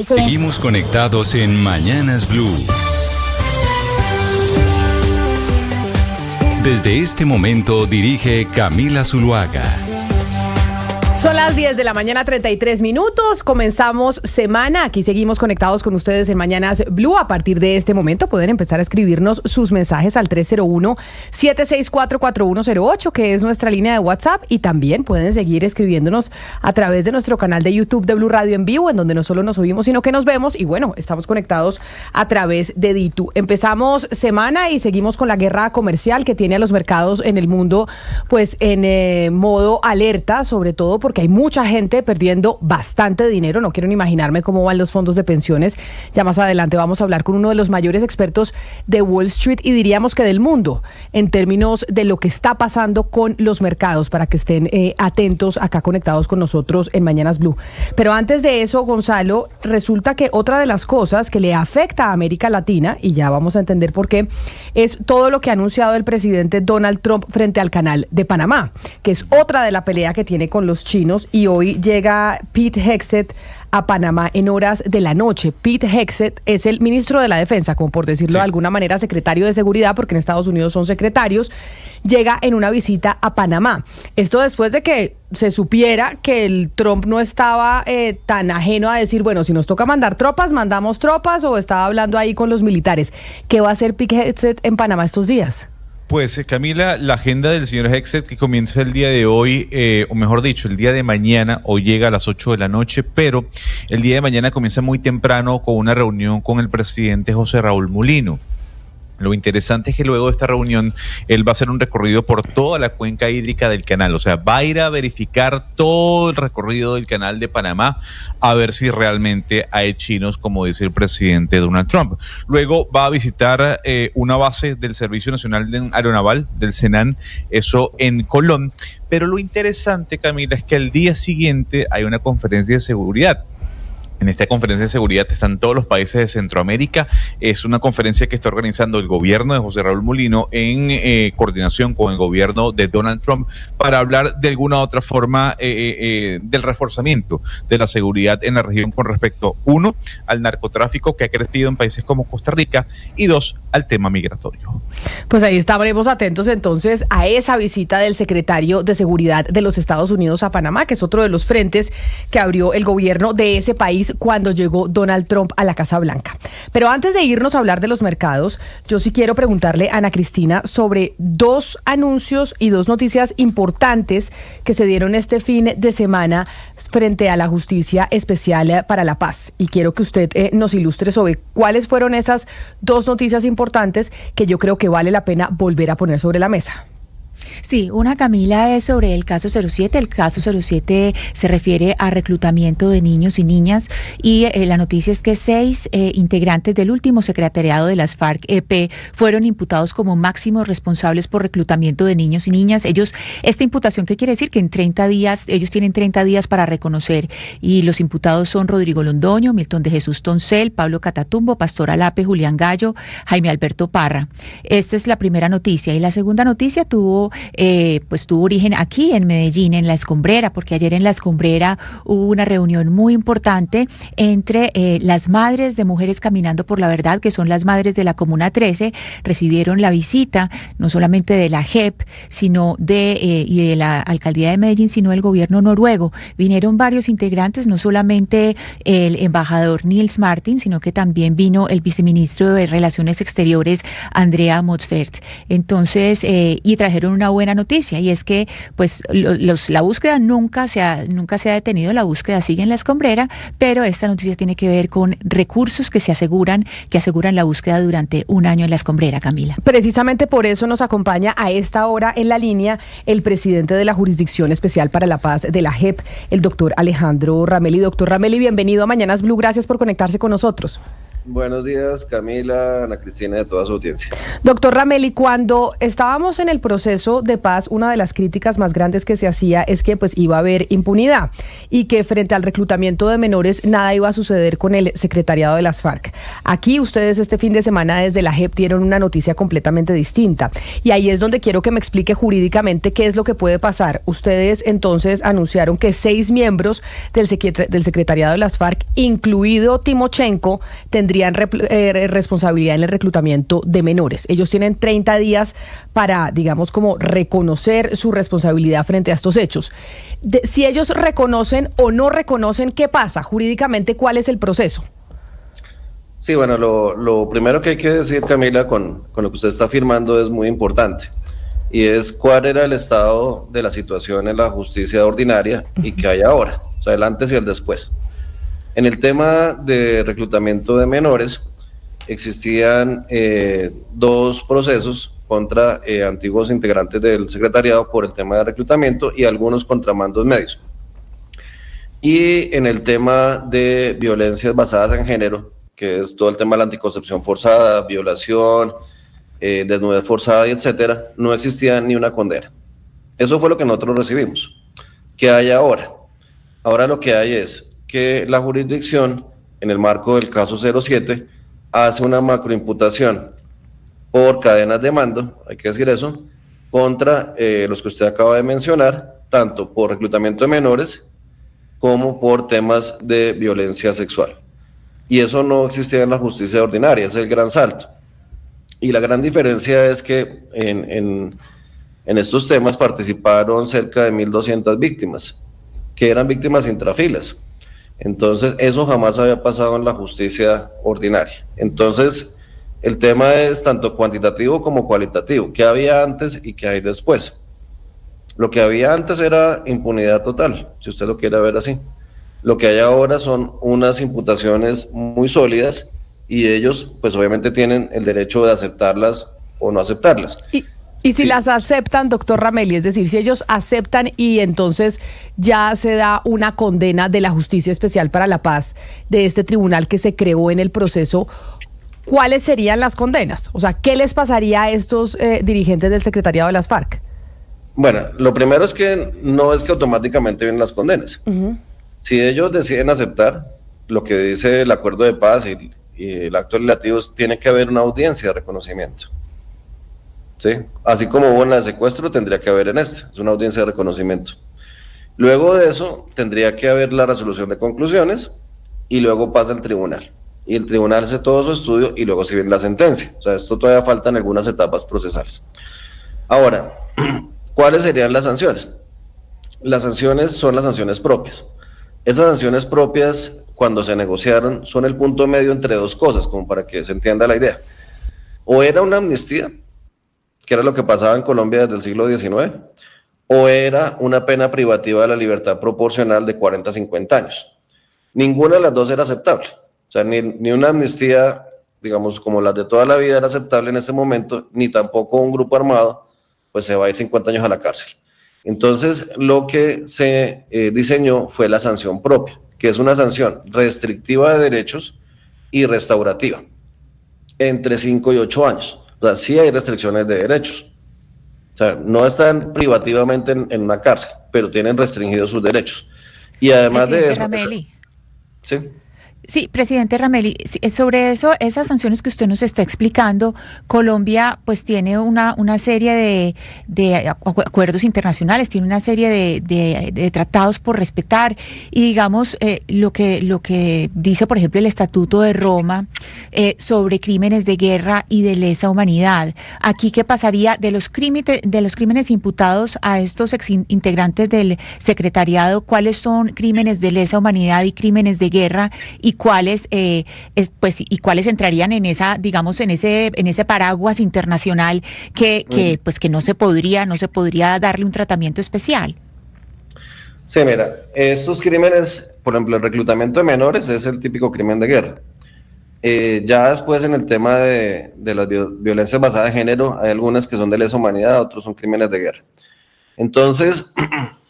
Seguimos conectados en Mañanas Blue. Desde este momento dirige Camila Zuluaga. Son las 10 de la mañana, 33 minutos. Comenzamos semana. Aquí seguimos conectados con ustedes en Mañanas Blue. A partir de este momento pueden empezar a escribirnos sus mensajes al 301-764-4108, que es nuestra línea de WhatsApp. Y también pueden seguir escribiéndonos a través de nuestro canal de YouTube de Blue Radio en vivo, en donde no solo nos oímos, sino que nos vemos. Y bueno, estamos conectados a través de Ditu. Empezamos semana y seguimos con la guerra comercial que tiene a los mercados en el mundo pues en modo alerta, sobre todo porque hay mucha gente perdiendo bastante dinero. No quiero ni imaginarme cómo van los fondos de pensiones. Ya más adelante vamos a hablar con uno de los mayores expertos de Wall Street y diríamos que del mundo, en términos de lo que está pasando con los mercados, para que estén atentos acá conectados con nosotros en Mañanas Blue. Pero antes de eso, Gonzalo, resulta que otra de las cosas que le afecta a América Latina, y ya vamos a entender por qué, es todo lo que ha anunciado el presidente Donald Trump frente al canal de Panamá, que es otra de la pelea que tiene con los chinos. Y hoy llega Pete Hegseth a Panamá en horas de la noche. Pete Hegseth es el ministro de la Defensa, como por decirlo de alguna manera, secretario de Seguridad, porque en Estados Unidos son secretarios. Llega en una visita a Panamá. Esto después de que se supiera que el Trump no estaba tan ajeno a decir, bueno, si nos toca mandar tropas, mandamos tropas, o estaba hablando ahí con los militares. ¿Qué va a hacer Pete Hegseth en Panamá estos días? Pues Camila, la agenda del señor Hegseth, que comienza el día de hoy, o mejor dicho, el día de mañana, hoy llega a las 8 de la noche, pero el día de mañana comienza muy temprano con una reunión con el presidente José Raúl Mulino. Lo interesante es que luego de esta reunión, él va a hacer un recorrido por toda la cuenca hídrica del canal. O sea, va a ir a verificar todo el recorrido del canal de Panamá, a ver si realmente hay chinos, como dice el presidente Donald Trump. Luego va a visitar una base del Servicio Nacional Aeronaval, del SENAN, eso en Colón. Pero lo interesante, Camila, es que al día siguiente hay una conferencia de seguridad. En esta conferencia de seguridad están todos los países de Centroamérica. Es una conferencia que está organizando el gobierno de José Raúl Mulino en coordinación con el gobierno de Donald Trump para hablar de alguna otra forma del reforzamiento de la seguridad en la región con respecto, uno, al narcotráfico que ha crecido en países como Costa Rica y dos, al tema migratorio. Pues ahí estaremos atentos entonces a esa visita del secretario de Seguridad de los Estados Unidos a Panamá, que es otro de los frentes que abrió el gobierno de ese país cuando llegó Donald Trump a la Casa Blanca. Pero antes de irnos a hablar de los mercados, yo sí quiero preguntarle a Ana Cristina sobre dos anuncios y dos noticias importantes que se dieron este fin de semana frente a la Justicia Especial para la Paz. Y quiero que usted nos ilustre sobre cuáles fueron esas dos noticias importantes que yo creo que vale la pena volver a poner sobre la mesa. Sí, una, Camila, es sobre el caso 07. El caso 07 se refiere a reclutamiento de niños y niñas y la noticia es que 6 integrantes del último secretariado de las FARC-EP fueron imputados como máximos responsables por reclutamiento de niños y niñas. Esta imputación, ¿qué quiere decir? Que en 30 días, ellos tienen 30 días para reconocer, y los imputados son Rodrigo Londoño, Milton de Jesús Toncel, Pablo Catatumbo, Pastor Alape, Julián Gallo, Jaime Alberto Parra. Esta es la primera noticia. Y la segunda noticia tuvo origen aquí en Medellín, en La Escombrera, porque ayer en La Escombrera hubo una reunión muy importante entre las madres de Mujeres Caminando por la Verdad, que son las madres de la Comuna 13, recibieron la visita no solamente de la JEP, sino y de la Alcaldía de Medellín, sino del gobierno noruego. Vinieron varios integrantes, no solamente el embajador Nils Martin, sino que también vino el viceministro de Relaciones Exteriores, Andrea Motzfeldt. Entonces, y trajeron una buena noticia, y es que pues la búsqueda nunca se ha detenido, la búsqueda sigue en La Escombrera, pero esta noticia tiene que ver con recursos que aseguran la búsqueda durante un año en La Escombrera, Camila. Precisamente por eso nos acompaña a esta hora en la línea el presidente de la Jurisdicción Especial para la Paz de la JEP, el doctor Alejandro Ramelli. Doctor Ramelli, bienvenido a Mañanas Blue, gracias por conectarse con nosotros. Buenos días, Camila, Ana Cristina y a toda su audiencia. Doctor Ramelli, cuando estábamos en el proceso de paz, una de las críticas más grandes que se hacía es que pues iba a haber impunidad y que frente al reclutamiento de menores nada iba a suceder con el secretariado de las FARC. Aquí ustedes este fin de semana desde la JEP dieron una noticia completamente distinta y ahí es donde quiero que me explique jurídicamente qué es lo que puede pasar. Ustedes entonces anunciaron que 6 miembros del secretariado de las FARC, incluido Timochenko, tendrían responsabilidad en el reclutamiento de menores. Ellos tienen 30 días para, digamos, como reconocer su responsabilidad frente a estos hechos. Si ellos reconocen o no reconocen, ¿qué pasa? Jurídicamente, ¿cuál es el proceso? Sí, bueno, lo primero que hay que decir, Camila, con lo que usted está afirmando es muy importante, y es cuál era el estado de la situación en la justicia ordinaria y qué hay ahora, o sea, el antes y el después. En el tema de reclutamiento de menores, existían 2 procesos contra antiguos integrantes del secretariado por el tema de reclutamiento y algunos contramandos medios. Y en el tema de violencias basadas en género, que es todo el tema de la anticoncepción forzada, violación, desnudez forzada y etcétera, no existía ni una condena. Eso fue lo que nosotros recibimos. ¿Qué hay ahora? Ahora lo que hay es que la jurisdicción, en el marco del caso 07, hace una macroimputación por cadenas de mando, hay que decir eso, contra los que usted acaba de mencionar, tanto por reclutamiento de menores como por temas de violencia sexual. Y eso no existía en la justicia ordinaria, ese es el gran salto. Y la gran diferencia es que en estos temas participaron cerca de 1.200 víctimas, que eran víctimas intrafilas. Entonces, eso jamás había pasado en la justicia ordinaria. Entonces, el tema es tanto cuantitativo como cualitativo. ¿Qué había antes y qué hay después? Lo que había antes era impunidad total, si usted lo quiere ver así. Lo que hay ahora son unas imputaciones muy sólidas y ellos, pues obviamente tienen el derecho de aceptarlas o no aceptarlas. Y si las aceptan, doctor Ramelli, es decir, si ellos aceptan y entonces ya se da una condena de la Justicia Especial para la Paz, de este tribunal que se creó en el proceso, ¿cuáles serían las condenas? O sea, ¿qué les pasaría a estos dirigentes del secretariado de las FARC? Bueno, lo primero es que no es que automáticamente vienen las condenas. Si ellos deciden aceptar lo que dice el acuerdo de paz y el acto legislativo, tiene que haber una audiencia de reconocimiento. ¿Sí? Así como hubo en la de secuestro, tendría que haber en esta, es una audiencia de reconocimiento. Luego de eso, tendría que haber la resolución de conclusiones y luego pasa al tribunal. Y el tribunal hace todo su estudio y luego se viene la sentencia. O sea, esto todavía faltan algunas etapas procesales. Ahora, ¿cuáles serían las sanciones? Las sanciones son las sanciones propias. Esas sanciones propias, cuando se negociaron, son el punto medio entre 2 cosas, como para que se entienda la idea. O era una amnistía, que era lo que pasaba en Colombia desde el siglo XIX, o era una pena privativa de la libertad proporcional de 40 a 50 años. Ninguna de las dos era aceptable. O sea, ni una amnistía, digamos, como las de toda la vida era aceptable en este momento, ni tampoco un grupo armado, pues se va a ir 50 años a la cárcel. Entonces, lo que se diseñó fue la sanción propia, que es una sanción restrictiva de derechos y restaurativa, entre 5 y 8 años. O sea, sí hay restricciones de derechos. O sea, no están privativamente en una cárcel, pero tienen restringidos sus derechos. Y además de eso... Ramelli. Sí. Sí, presidente Ramelli, sobre eso, esas sanciones que usted nos está explicando, Colombia pues tiene una serie de acuerdos internacionales, tiene una serie de tratados por respetar y digamos lo que dice por ejemplo el Estatuto de Roma sobre crímenes de guerra y de lesa humanidad. Aquí, ¿qué pasaría de los crímenes imputados a estos integrantes del secretariado? ¿Cuáles son crímenes de lesa humanidad y crímenes de guerra? Y cuáles cuáles entrarían en esa, digamos, en ese paraguas internacional que no se podría darle un tratamiento especial. Sí, mira, estos crímenes, por ejemplo, el reclutamiento de menores es el típico crimen de guerra. Ya después en el tema de las violencias basadas en género, hay algunas que son de lesa humanidad, otros son crímenes de guerra. Entonces,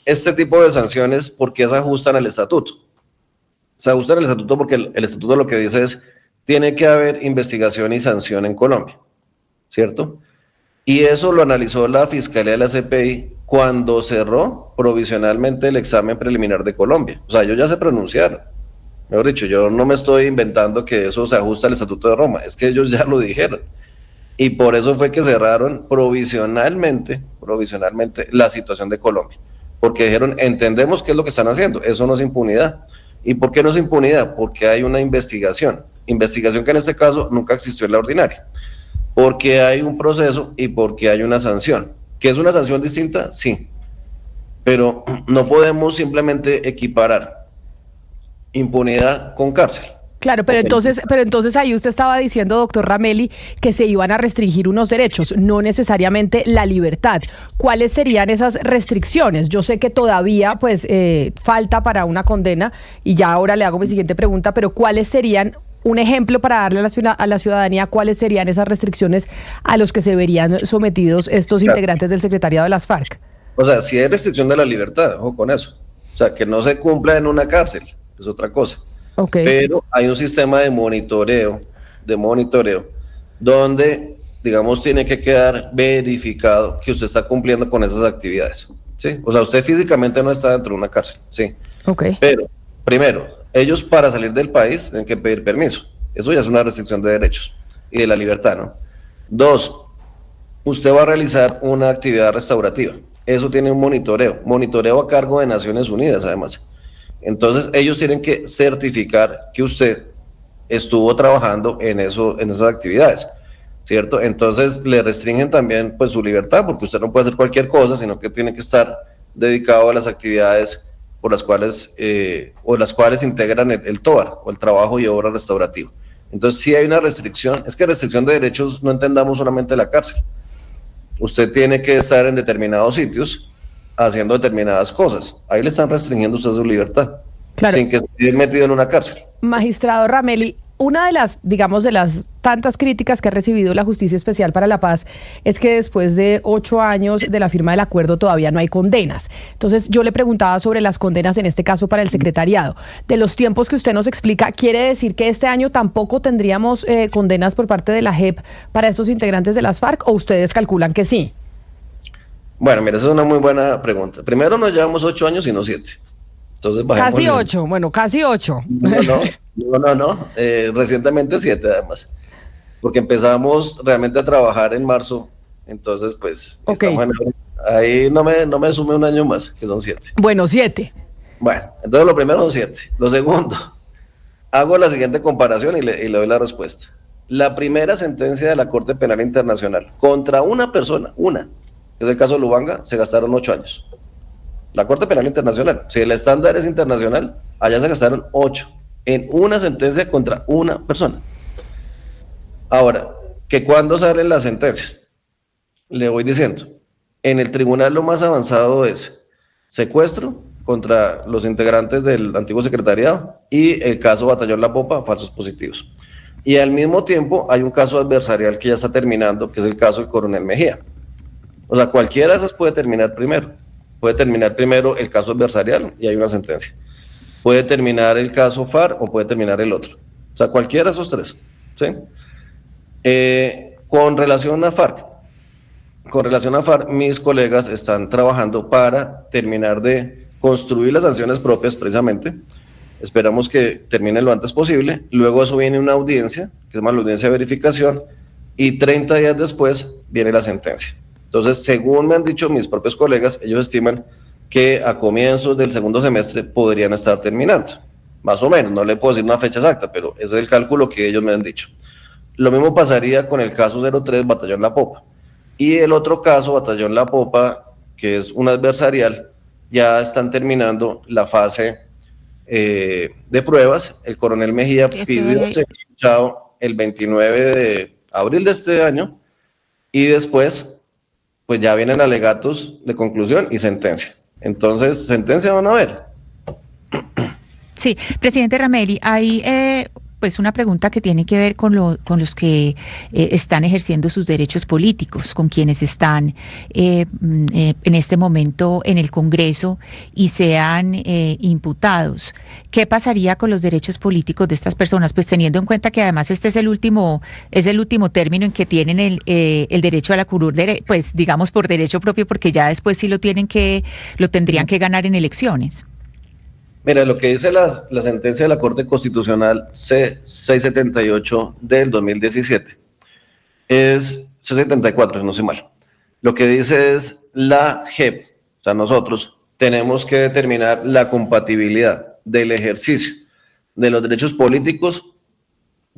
este tipo de sanciones, ¿por qué se ajustan al estatuto? Se ajustan al estatuto porque el estatuto lo que dice es tiene que haber investigación y sanción en Colombia, ¿cierto? Y eso lo analizó la Fiscalía de la CPI cuando cerró provisionalmente el examen preliminar de Colombia. O sea, ellos ya se pronunciaron. Mejor dicho, yo no me estoy inventando que eso se ajusta al Estatuto de Roma, es que ellos ya lo dijeron. Y por eso fue que cerraron provisionalmente la situación de Colombia. Porque dijeron, entendemos qué es lo que están haciendo, eso no es impunidad. ¿Y por qué no es impunidad? Porque hay una investigación que en este caso nunca existió en la ordinaria. Porque hay un proceso y porque hay una sanción. ¿Que es una sanción distinta? Sí. Pero no podemos simplemente equiparar impunidad con cárcel. Claro, pero entonces ahí usted estaba diciendo, doctor Ramelli, que se iban a restringir unos derechos, no necesariamente la libertad. ¿Cuáles serían esas restricciones? Yo sé que todavía pues falta para una condena y ya ahora le hago mi siguiente pregunta, pero ¿cuáles serían un ejemplo para darle a la ciudadanía cuáles serían esas restricciones a los que se verían sometidos estos integrantes del secretariado de las FARC? O sea, si hay restricción de la libertad, ojo con eso. O sea, que no se cumpla en una cárcel, es otra cosa. Okay. Pero hay un sistema de monitoreo, donde, digamos, tiene que quedar verificado que usted está cumpliendo con esas actividades, ¿sí? O sea, usted físicamente no está dentro de una cárcel, ¿sí? Okay. Pero, primero, ellos para salir del país tienen que pedir permiso. Eso ya es una restricción de derechos y de la libertad, ¿no? 2, usted va a realizar una actividad restaurativa. Eso tiene un monitoreo a cargo de Naciones Unidas, además. Entonces, ellos tienen que certificar que usted estuvo trabajando en esas actividades, ¿cierto? Entonces, le restringen también pues su libertad, porque usted no puede hacer cualquier cosa, sino que tiene que estar dedicado a las actividades por las cuales integran el TOAR, o el trabajo y obra restaurativo. Entonces, sí hay una restricción. Es que restricción de derechos no entendamos solamente la cárcel. Usted tiene que estar en determinados sitios haciendo determinadas cosas. Ahí le están restringiendo usted su libertad, claro, sin que esté metido en una cárcel. Magistrado Ramelli, una de las, digamos, de las tantas críticas que ha recibido la Justicia Especial para la Paz es que después de 8 años de la firma del acuerdo todavía no hay condenas. Entonces yo le preguntaba sobre las condenas, en este caso para el secretariado. De los tiempos que usted nos explica, ¿quiere decir que este año tampoco tendríamos condenas por parte de la JEP para estos integrantes de las FARC, o ustedes calculan que sí? Bueno, mira, esa es una muy buena pregunta. Primero, nos llevamos 8 años y no 7. Entonces, casi 8, bueno, casi 8. No. Recientemente 7, además. Porque empezamos realmente a trabajar en marzo. Entonces, pues, okay, ahí no me sume un año más, que son 7. Bueno, 7. Bueno, entonces lo primero son 7. Lo segundo, hago la siguiente comparación y le doy la respuesta. La primera sentencia de la Corte Penal Internacional contra una persona, que es el caso de Lubanga, se gastaron 8 años. La Corte Penal Internacional, si el estándar es internacional, allá se gastaron 8 en una sentencia contra una persona. Ahora, que cuando salen las sentencias, le voy diciendo, en el tribunal lo más avanzado es secuestro contra los integrantes del antiguo secretariado y el caso Batallón La Popa, falsos positivos. Y al mismo tiempo hay un caso adversarial que ya está terminando, que es el caso del coronel Mejía. O sea, cualquiera de esas puede terminar primero. Puede terminar primero el caso adversarial y hay una sentencia. Puede terminar el caso FARC o puede terminar el otro. O sea, cualquiera de esos 3. ¿Sí? Con relación a FARC, mis colegas están trabajando para terminar de construir las sanciones propias precisamente. Esperamos que termine lo antes posible. Luego eso viene una audiencia, que se llama la audiencia de verificación, y 30 días después viene la sentencia. Entonces, según me han dicho mis propios colegas, ellos estiman que a comienzos del segundo semestre podrían estar terminando. Más o menos, no le puedo decir una fecha exacta, pero ese es el cálculo que ellos me han dicho. Lo mismo pasaría con el caso 03, Batallón La Popa. Y el otro caso, Batallón La Popa, que es un adversarial, ya están terminando la fase de pruebas. El coronel Mejía pidió ser escuchado el 29 de abril de este año y después pues ya vienen alegatos de conclusión y sentencia. Entonces, sentencia van a ver. Sí, presidente Ramelli, hay pues una pregunta que tiene que ver con los que están ejerciendo sus derechos políticos, con quienes están en este momento en el Congreso y sean imputados. ¿Qué pasaría con los derechos políticos de estas personas? Pues teniendo en cuenta que además este es el último término en que tienen el derecho a la curul, pues digamos por derecho propio, porque ya después sí lo tendrían que ganar en elecciones. Mira, lo que dice la sentencia de la Corte Constitucional C678 del 2017 es C74, si no sé mal. Lo que dice es la JEP, o sea, nosotros tenemos que determinar la compatibilidad del ejercicio de los derechos políticos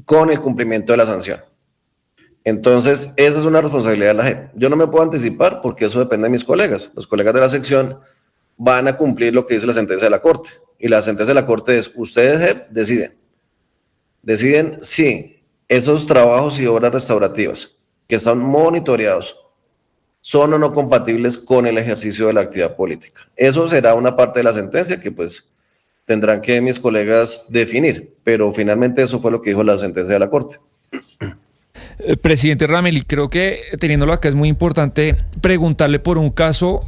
con el cumplimiento de la sanción. Entonces, esa es una responsabilidad de la JEP. Yo no me puedo anticipar porque eso depende de mis colegas. Los colegas de la sección van a cumplir lo que dice la sentencia de la Corte. Y la sentencia de la Corte es, ustedes JEP deciden si esos trabajos y obras restaurativas que están monitoreados son o no compatibles con el ejercicio de la actividad política. Eso será una parte de la sentencia que pues tendrán que mis colegas definir, pero finalmente eso fue lo que dijo la sentencia de la Corte. Presidente Rameli, creo que teniéndolo acá es muy importante preguntarle por un caso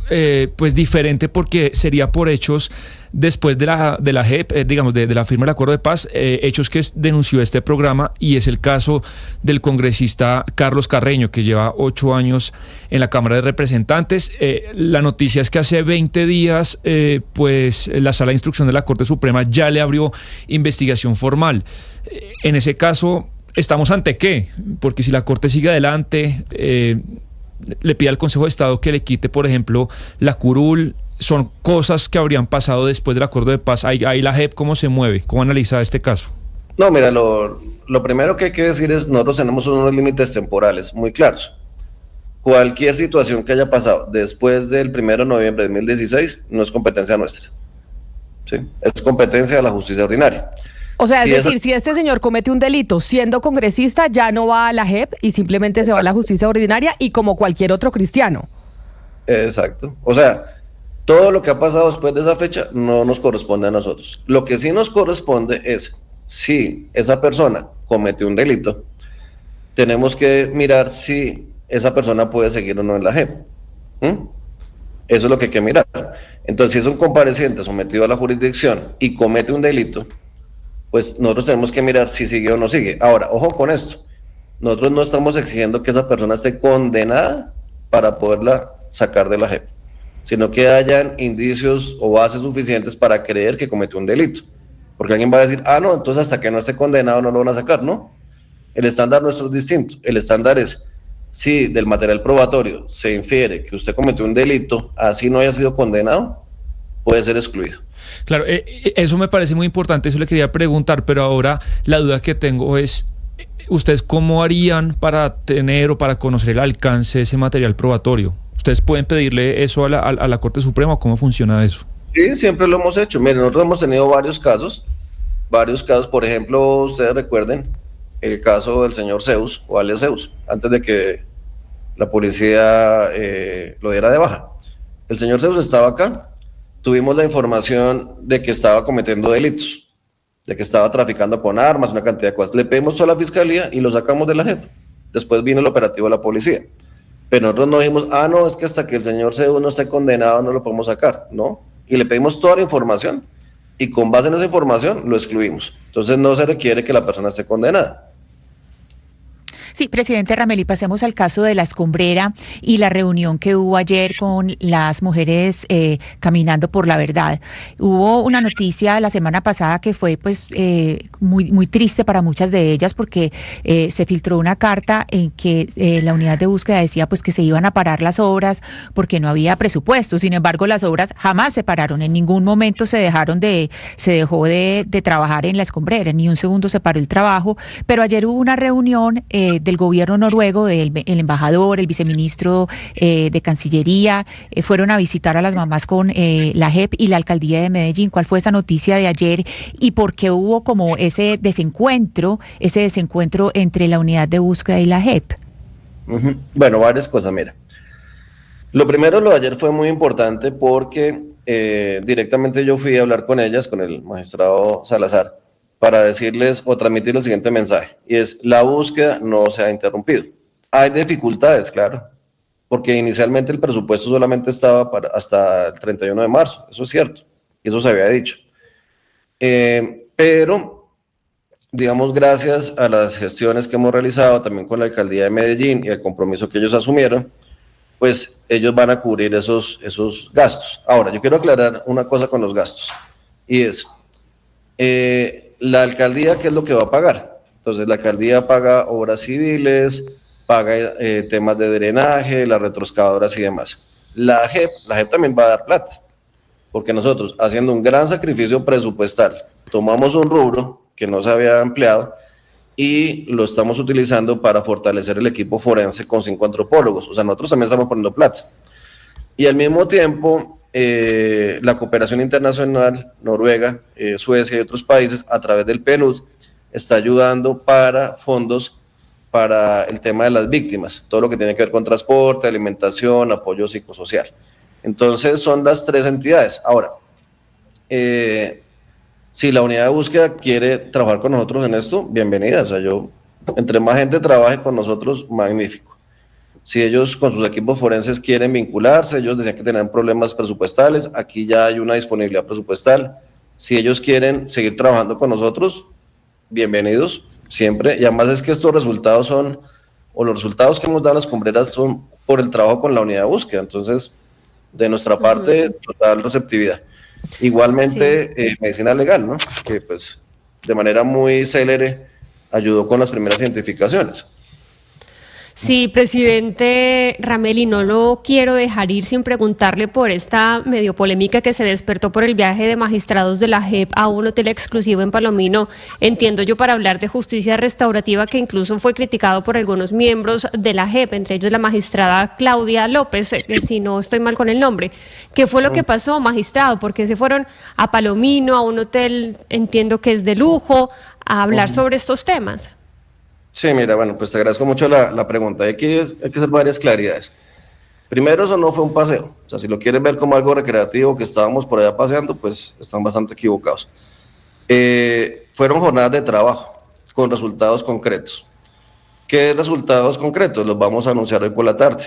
pues diferente, porque sería por hechos después de la JEP, digamos de la firma del acuerdo de paz, hechos que denunció este programa, y es el caso del congresista Carlos Carreño, que lleva 8 años en la Cámara de Representantes. La noticia es que hace 20 días pues la Sala de Instrucción de la Corte Suprema ya le abrió investigación formal. En ese caso, ¿estamos ante qué? Porque si la Corte sigue adelante, le pide al Consejo de Estado que le quite, por ejemplo, la curul, son cosas que habrían pasado después del acuerdo de paz. Ahí la JEP, ¿cómo se mueve? ¿Cómo analiza este caso? No, mira, lo primero que hay que decir es, nosotros tenemos unos límites temporales muy claros. Cualquier situación que haya pasado después del 1 de noviembre de 2016 no es competencia nuestra, ¿sí? Es competencia de la justicia ordinaria. O sea, es decir, si este señor comete un delito siendo congresista, ya no va a la JEP y simplemente se va a la justicia ordinaria, y como cualquier otro cristiano. Exacto. O sea, todo lo que ha pasado después de esa fecha no nos corresponde a nosotros. Lo que sí nos corresponde es, si esa persona cometió un delito, tenemos que mirar si esa persona puede seguir o no en la JEP. Eso es lo que hay que mirar. Entonces, si es un compareciente sometido a la jurisdicción y comete un delito, pues nosotros tenemos que mirar si sigue o no sigue. Ahora, ojo con esto, nosotros no estamos exigiendo que esa persona esté condenada para poderla sacar de la JEP, sino que hayan indicios o bases suficientes para creer que cometió un delito. Porque alguien va a decir, no, entonces hasta que no esté condenado no lo van a sacar, ¿no? El estándar nuestro es distinto. El estándar es, si del material probatorio se infiere que usted cometió un delito, así no haya sido condenado, puede ser excluido. Claro, eso me parece muy importante, eso le quería preguntar, pero ahora la duda que tengo es, ¿ustedes cómo harían para tener o para conocer el alcance de ese material probatorio? ¿Ustedes pueden pedirle eso a la Corte Suprema, o cómo funciona eso? Sí, siempre lo hemos hecho. Miren, nosotros hemos tenido varios casos, por ejemplo, ustedes recuerden el caso del señor Zeus, o alias Zeus, antes de que la policía lo diera de baja. El señor Zeus estaba acá, tuvimos la información de que estaba cometiendo delitos, de que estaba traficando con armas, una cantidad de cosas. Le pedimos toda la fiscalía y lo sacamos de la JEP. Después vino el operativo de la policía. Pero nosotros no dijimos, no, es que hasta que el señor Zeus no esté condenado no lo podemos sacar, ¿no? Y le pedimos toda la información y con base en esa información lo excluimos. Entonces no se requiere que la persona esté condenada. Sí, presidente Rameli, pasemos al caso de la escombrera y la reunión que hubo ayer con las mujeres caminando por la verdad. Hubo una noticia la semana pasada que fue pues muy triste para muchas de ellas, porque se filtró una carta en que la unidad de búsqueda decía pues que se iban a parar las obras porque no había presupuesto. Sin embargo, las obras jamás se pararon, en ningún momento se dejó de trabajar en la escombrera, ni un segundo se paró el trabajo. Pero ayer hubo una reunión del gobierno noruego, el embajador, el viceministro de Cancillería, fueron a visitar a las mamás con la JEP y la alcaldía de Medellín. ¿Cuál fue esa noticia de ayer y por qué hubo como ese desencuentro entre la unidad de búsqueda y la JEP? Bueno, varias cosas, mira. Lo primero, lo de ayer fue muy importante porque directamente yo fui a hablar con ellas, con el magistrado Salazar, para decirles o transmitir el siguiente mensaje, y es: la búsqueda no se ha interrumpido. Hay dificultades, claro, porque inicialmente el presupuesto solamente estaba hasta el 31 de marzo, eso es cierto, y eso se había dicho. Pero, digamos, gracias a las gestiones que hemos realizado también con la Alcaldía de Medellín y el compromiso que ellos asumieron, pues ellos van a cubrir esos gastos. Ahora, yo quiero aclarar una cosa con los gastos, y es, la alcaldía, ¿qué es lo que va a pagar? Entonces, la alcaldía paga obras civiles, paga temas de drenaje, las retroexcavadoras y demás. La JEP también va a dar plata, porque nosotros, haciendo un gran sacrificio presupuestal, tomamos un rubro que no se había empleado y lo estamos utilizando para fortalecer el equipo forense con 5 antropólogos. O sea, nosotros también estamos poniendo plata. Y al mismo tiempo, la cooperación internacional, Noruega, Suecia y otros países, a través del PNUD, está ayudando para fondos para el tema de las víctimas, todo lo que tiene que ver con transporte, alimentación, apoyo psicosocial. Entonces, son las 3 entidades. Ahora, si la unidad de búsqueda quiere trabajar con nosotros en esto, bienvenida. O sea, entre más gente trabaje con nosotros, magnífico. Si ellos con sus equipos forenses quieren vincularse, ellos decían que tenían problemas presupuestales, aquí ya hay una disponibilidad presupuestal. Si ellos quieren seguir trabajando con nosotros, bienvenidos, siempre. Y además es que estos resultados son, o los resultados que hemos dado a las cumbreras son por el trabajo con la unidad de búsqueda. Entonces, de nuestra parte, total receptividad. Igualmente, sí. Medicina legal, ¿no? Que pues de manera muy célere ayudó con las primeras identificaciones. Sí, presidente Ramel, y no lo quiero dejar ir sin preguntarle por esta medio polémica que se despertó por el viaje de magistrados de la JEP a un hotel exclusivo en Palomino, entiendo yo, para hablar de justicia restaurativa, que incluso fue criticado por algunos miembros de la JEP, entre ellos la magistrada Claudia López, si no estoy mal con el nombre. ¿Qué fue lo que pasó, magistrado? ¿Por qué se fueron a Palomino, a un hotel, entiendo que es de lujo, a hablar sobre estos temas? Sí, mira, bueno, pues te agradezco mucho la pregunta. Hay que hacer varias claridades. Primero, eso no fue un paseo. O sea, si lo quieren ver como algo recreativo, que estábamos por allá paseando, pues están bastante equivocados. Fueron jornadas de trabajo con resultados concretos. ¿Qué resultados concretos? Los vamos a anunciar hoy por la tarde.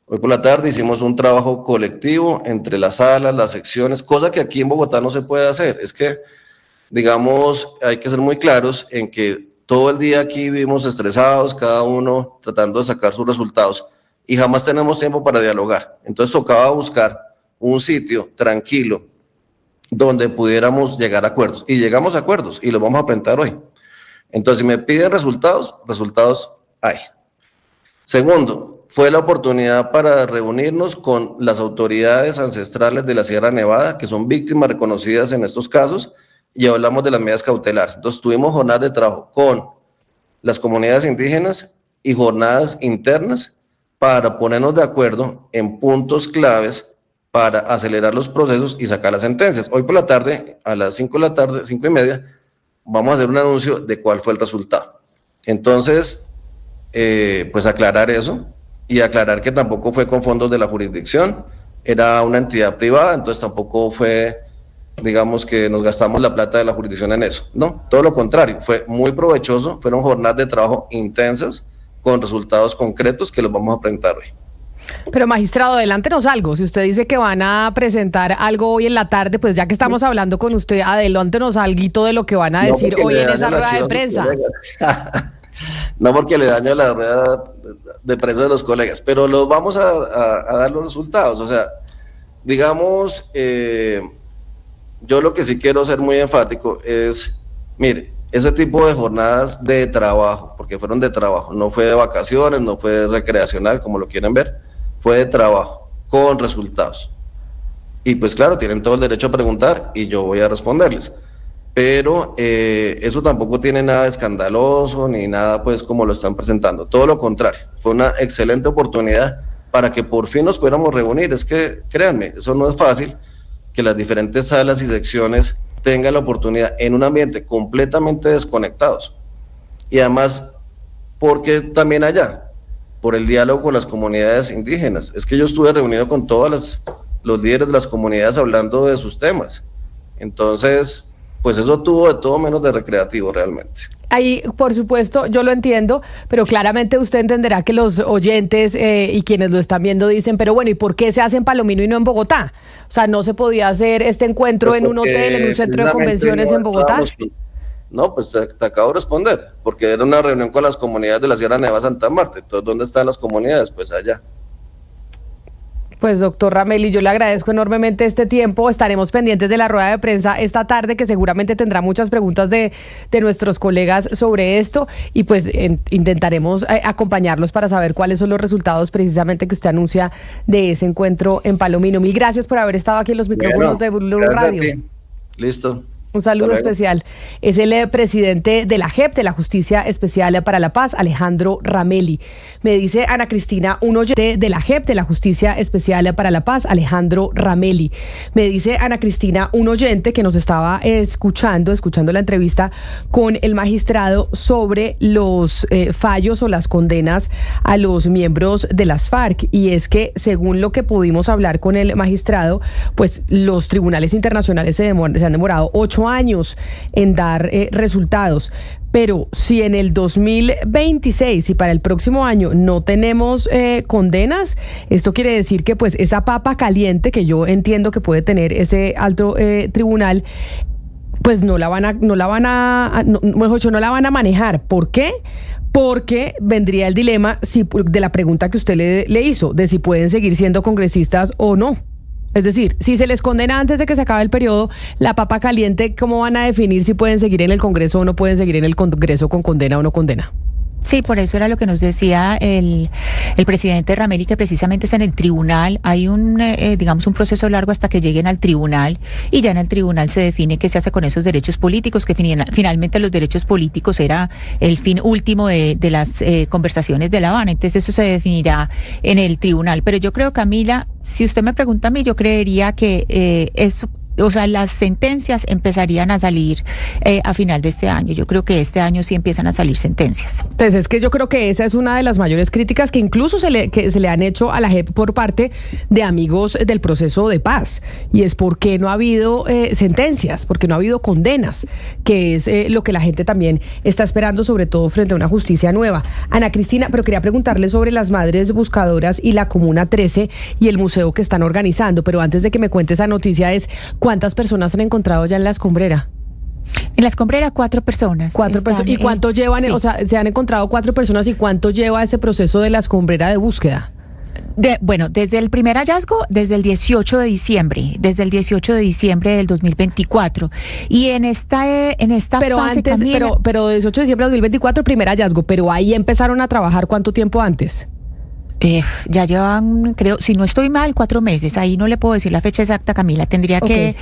Hoy por la tarde hicimos un trabajo colectivo entre las salas, las secciones, cosa que aquí en Bogotá no se puede hacer. Es que, digamos, hay que ser muy claros en que todo el día aquí vivimos estresados, cada uno tratando de sacar sus resultados, y jamás tenemos tiempo para dialogar. Entonces tocaba buscar un sitio tranquilo donde pudiéramos llegar a acuerdos. Y llegamos a acuerdos y los vamos a presentar hoy. Entonces, si me piden resultados hay. Segundo, fue la oportunidad para reunirnos con las autoridades ancestrales de la Sierra Nevada, que son víctimas reconocidas en estos casos, y hablamos de las medidas cautelares. Entonces tuvimos jornadas de trabajo con las comunidades indígenas y jornadas internas para ponernos de acuerdo en puntos claves para acelerar los procesos y sacar las sentencias. Hoy por la tarde, a las 5 de la tarde, 5:30, vamos a hacer un anuncio de cuál fue el resultado. Entonces, pues aclarar eso, y aclarar que tampoco fue con fondos de la jurisdicción, era una entidad privada, entonces tampoco fue, digamos, que nos gastamos la plata de la jurisdicción en eso, no, todo lo contrario, fue muy provechoso, fueron jornadas de trabajo intensas con resultados concretos que los vamos a presentar hoy. Pero magistrado, adelántenos algo. Si usted dice que van a presentar algo hoy en la tarde, pues ya que estamos hablando con usted, adelántenos algo de lo que van a decir hoy en esa rueda de prensa. No, porque le daño la rueda de prensa de los colegas, pero los vamos a dar los resultados. O sea, digamos, yo lo que sí quiero ser muy enfático es, mire, ese tipo de jornadas de trabajo, porque fueron de trabajo, no fue de vacaciones, no fue recreacional, como lo quieren ver, fue de trabajo, con resultados. Y pues claro, tienen todo el derecho a preguntar y yo voy a responderles. Pero eso tampoco tiene nada de escandaloso, ni nada pues como lo están presentando. Todo lo contrario, fue una excelente oportunidad para que por fin nos pudiéramos reunir. Es que, créanme, eso no es fácil, que las diferentes salas y secciones tengan la oportunidad en un ambiente completamente desconectados. Y además, porque también allá, por el diálogo con las comunidades indígenas. Es que yo estuve reunido con todos los líderes de las comunidades hablando de sus temas. Entonces, pues eso tuvo de todo menos de recreativo realmente. Ahí, por supuesto, yo lo entiendo, pero claramente usted entenderá que los oyentes y quienes lo están viendo dicen, pero bueno, ¿y por qué se hace en Palomino y no en Bogotá? O sea, ¿no se podía hacer este encuentro Pues en un hotel, en un centro de convenciones en Bogotá? No, pues te acabo de responder, porque era una reunión con las comunidades de la Sierra Nevada Santa Marta. Entonces, ¿dónde están las comunidades? Pues allá. Pues doctor Ramelli, yo le agradezco enormemente este tiempo. Estaremos pendientes de la rueda de prensa esta tarde, que seguramente tendrá muchas preguntas de nuestros colegas sobre esto, y pues intentaremos acompañarlos para saber cuáles son los resultados precisamente que usted anuncia de ese encuentro en Palomino. Mil gracias por haber estado aquí en los micrófonos de Blue Radio. Listo. Un saludo especial. Es el presidente de la JEP, de la Justicia Especial para la Paz, Alejandro Ramelli. Me dice Ana Cristina, un oyente de la JEP, de la Justicia Especial para la Paz, Alejandro Ramelli. Me dice Ana Cristina, un oyente que nos estaba escuchando la entrevista con el magistrado sobre los fallos o las condenas a los miembros de las FARC. Y es que, según lo que pudimos hablar con el magistrado, pues los tribunales internacionales se han demorado 8 años en dar resultados, pero si en el 2026 y para el próximo año no tenemos condenas, esto quiere decir que pues esa papa caliente que yo entiendo que puede tener ese alto tribunal, pues no la van a manejar. ¿Por qué? Porque vendría el dilema de la pregunta que usted le hizo, de si pueden seguir siendo congresistas o no. Es decir, si se les condena antes de que se acabe el periodo, la papa caliente, ¿cómo van a definir si pueden seguir en el Congreso o no pueden seguir en el Congreso con condena o no condena? Sí, por eso era lo que nos decía el presidente Ramelli, que precisamente es en el tribunal. Hay un proceso largo hasta que lleguen al tribunal, y ya en el tribunal se define qué se hace con esos derechos políticos, que finalmente los derechos políticos era el fin último de las conversaciones de La Habana. Entonces eso se definirá en el tribunal. Pero yo creo, Camila, si usted me pregunta a mí, yo creería que las sentencias empezarían a salir a final de este año. Yo creo que este año sí empiezan a salir sentencias. Pues es que yo creo que esa es una de las mayores críticas que incluso se le han hecho a la JEP por parte de amigos del proceso de paz. Y es porque no ha habido sentencias, porque no ha habido condenas, que es lo que la gente también está esperando, sobre todo frente a una justicia nueva. Ana Cristina, pero quería preguntarle sobre las Madres Buscadoras y la Comuna 13 y el museo que están organizando. Pero antes de que me cuente esa noticia, ¿cuántas personas han encontrado ya en la escombrera? En la escombrera 4 personas. ¿Y cuánto llevan? Sí. O sea, se han encontrado 4 personas, ¿y cuánto lleva ese proceso de la escombrera de búsqueda? Desde el primer hallazgo, desde el 18 de diciembre del 2024. Y en esta fase, Camila, pero 18 de diciembre del 2024, primer hallazgo, pero ahí empezaron a trabajar ¿cuánto tiempo antes? Ya llevan, creo, si no estoy mal, 4 meses. Ahí no le puedo decir la fecha exacta, Camila. Tendría que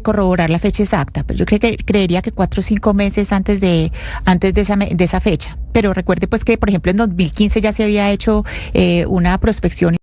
corroborar la fecha exacta. Pero yo creería que 4 o 5 meses antes de esa fecha. Pero recuerde pues que, por ejemplo, en 2015 ya se había hecho una prospección.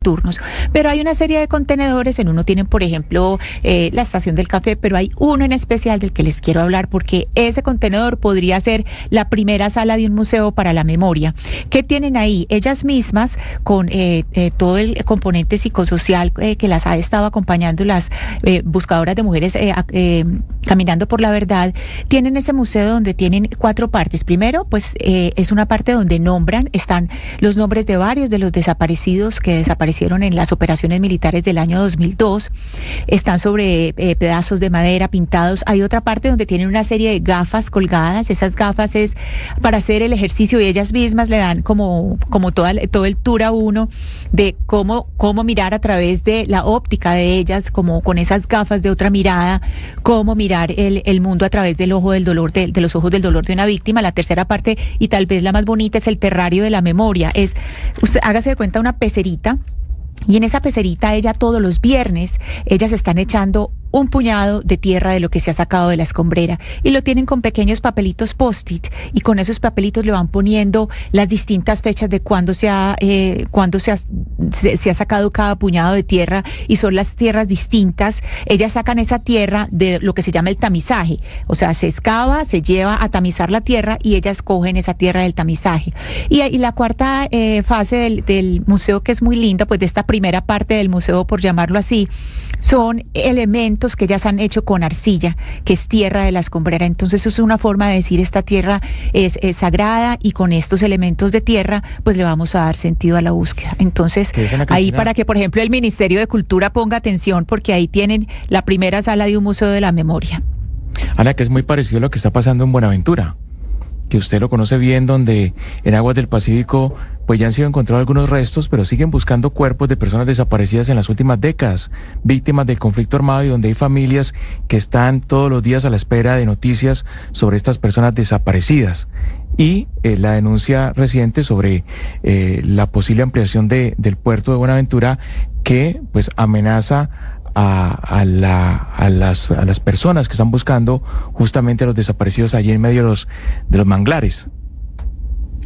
Turnos, pero hay una serie de contenedores. En uno tienen, por ejemplo, la estación del café, pero hay uno en especial del que les quiero hablar, porque ese contenedor podría ser la primera sala de un museo para la memoria. ¿Qué tienen ahí? Ellas mismas, con todo el componente psicosocial que las ha estado acompañando, las buscadoras de mujeres caminando por la verdad, tienen ese museo donde tienen 4 partes. Primero, pues es una parte donde están los nombres de varios de los desaparecidos que desaparecieron en las operaciones militares del año 2002, están sobre pedazos de madera pintados. Hay otra parte donde tienen una serie de gafas colgadas. Esas gafas es para hacer el ejercicio, y ellas mismas le dan como todo el tour a uno de cómo mirar a través de la óptica de ellas, como con esas gafas de otra mirada, cómo mirar el mundo a través del ojo del dolor, de los ojos del dolor de una víctima. La tercera parte, y tal vez la más bonita, es el terrario de la memoria. Usted hágase de cuenta una pecerita Y en esa pecerita ella todos los viernes, ellas están echando un puñado de tierra de lo que se ha sacado de la escombrera y lo tienen con pequeños papelitos post-it y con esos papelitos le van poniendo las distintas fechas de cuándo se ha sacado cada puñado de tierra y son las tierras distintas. Ellas sacan esa tierra de lo que se llama el tamizaje, o sea, se excava, se lleva a tamizar la tierra y ellas cogen esa tierra del tamizaje. Y la cuarta fase del museo, que es muy linda, pues de esta primera parte del museo, por llamarlo así, son elementos que ellas han hecho con arcilla, que es tierra de la escombrera. Entonces eso es una forma de decir esta tierra es sagrada y con estos elementos de tierra pues le vamos a dar sentido a la búsqueda. Entonces ahí para que por ejemplo el Ministerio de Cultura ponga atención, porque ahí tienen la primera sala de un museo de la memoria. Ana, que es muy parecido a lo que está pasando en Buenaventura, que usted lo conoce bien, donde en aguas del Pacífico pues ya han sido encontrados algunos restos, pero siguen buscando cuerpos de personas desaparecidas en las últimas décadas, víctimas del conflicto armado, y donde hay familias que están todos los días a la espera de noticias sobre estas personas desaparecidas. Y la denuncia reciente sobre la posible ampliación del puerto de Buenaventura, que pues amenaza a las personas que están buscando justamente a los desaparecidos allí en medio de los manglares.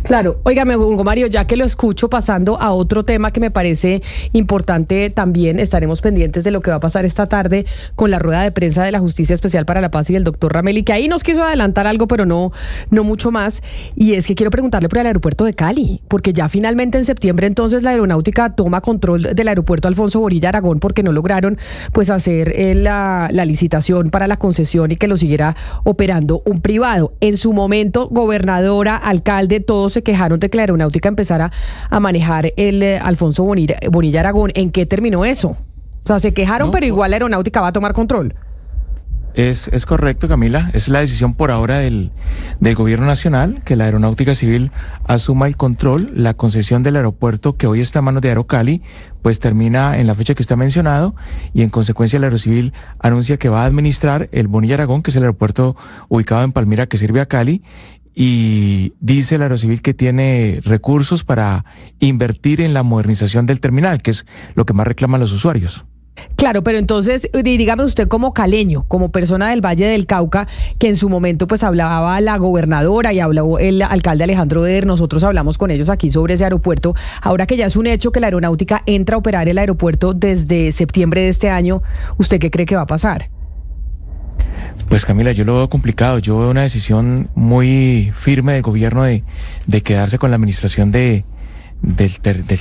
Claro, óigame, Hugo Mario, ya que lo escucho, pasando a otro tema que me parece importante también, estaremos pendientes de lo que va a pasar esta tarde con la rueda de prensa de la Justicia Especial para la Paz y del doctor Rameli, que ahí nos quiso adelantar algo, pero no mucho más, y es que quiero preguntarle por el aeropuerto de Cali, porque ya finalmente en septiembre entonces la aeronáutica toma control del aeropuerto Alfonso Bonilla Aragón, porque no lograron pues hacer la licitación para la concesión y que lo siguiera operando un privado. En su momento, gobernadora, alcalde, todos se quejaron de que la aeronáutica empezara a manejar el Alfonso Bonilla Aragón. ¿En qué terminó eso? O sea, se quejaron, pero igual la aeronáutica va a tomar control. Es correcto, Camila. Es la decisión por ahora del gobierno nacional, que la aeronáutica civil asuma el control. La concesión del aeropuerto, que hoy está en manos de Aerocali, pues termina en la fecha que está mencionado, y en consecuencia la Aerocivil anuncia que va a administrar el Bonilla Aragón, que es el aeropuerto ubicado en Palmira que sirve a Cali. Y dice la Aerocivil que tiene recursos para invertir en la modernización del terminal, que es lo que más reclaman los usuarios. Claro, pero entonces, dígame usted como caleño, como persona del Valle del Cauca, que en su momento pues hablaba la gobernadora y habló el alcalde Alejandro Eder, nosotros hablamos con ellos aquí sobre ese aeropuerto, ahora que ya es un hecho que la aeronáutica entra a operar el aeropuerto desde septiembre de este año, ¿usted qué cree que va a pasar? Pues Camila, yo lo veo complicado. Yo veo una decisión muy firme del gobierno de quedarse con la administración del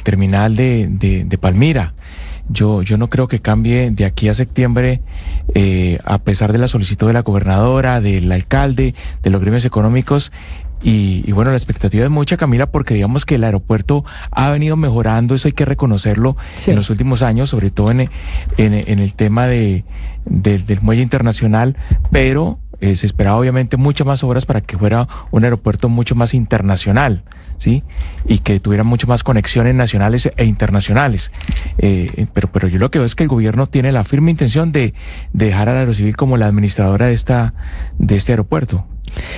terminal de Palmira. Yo no creo que cambie de aquí a septiembre, a pesar de la solicitud de la gobernadora, del alcalde, de los gremios económicos. Y bueno, la expectativa es mucha, Camila, porque digamos que el aeropuerto ha venido mejorando, eso hay que reconocerlo, sí, en los últimos años, sobre todo en el tema del muelle internacional, pero se esperaba obviamente muchas más obras para que fuera un aeropuerto mucho más internacional, ¿sí? Y que tuviera mucho más conexiones nacionales e internacionales. Pero yo lo que veo es que el gobierno tiene la firme intención de dejar a la Aerocivil como la administradora de este aeropuerto.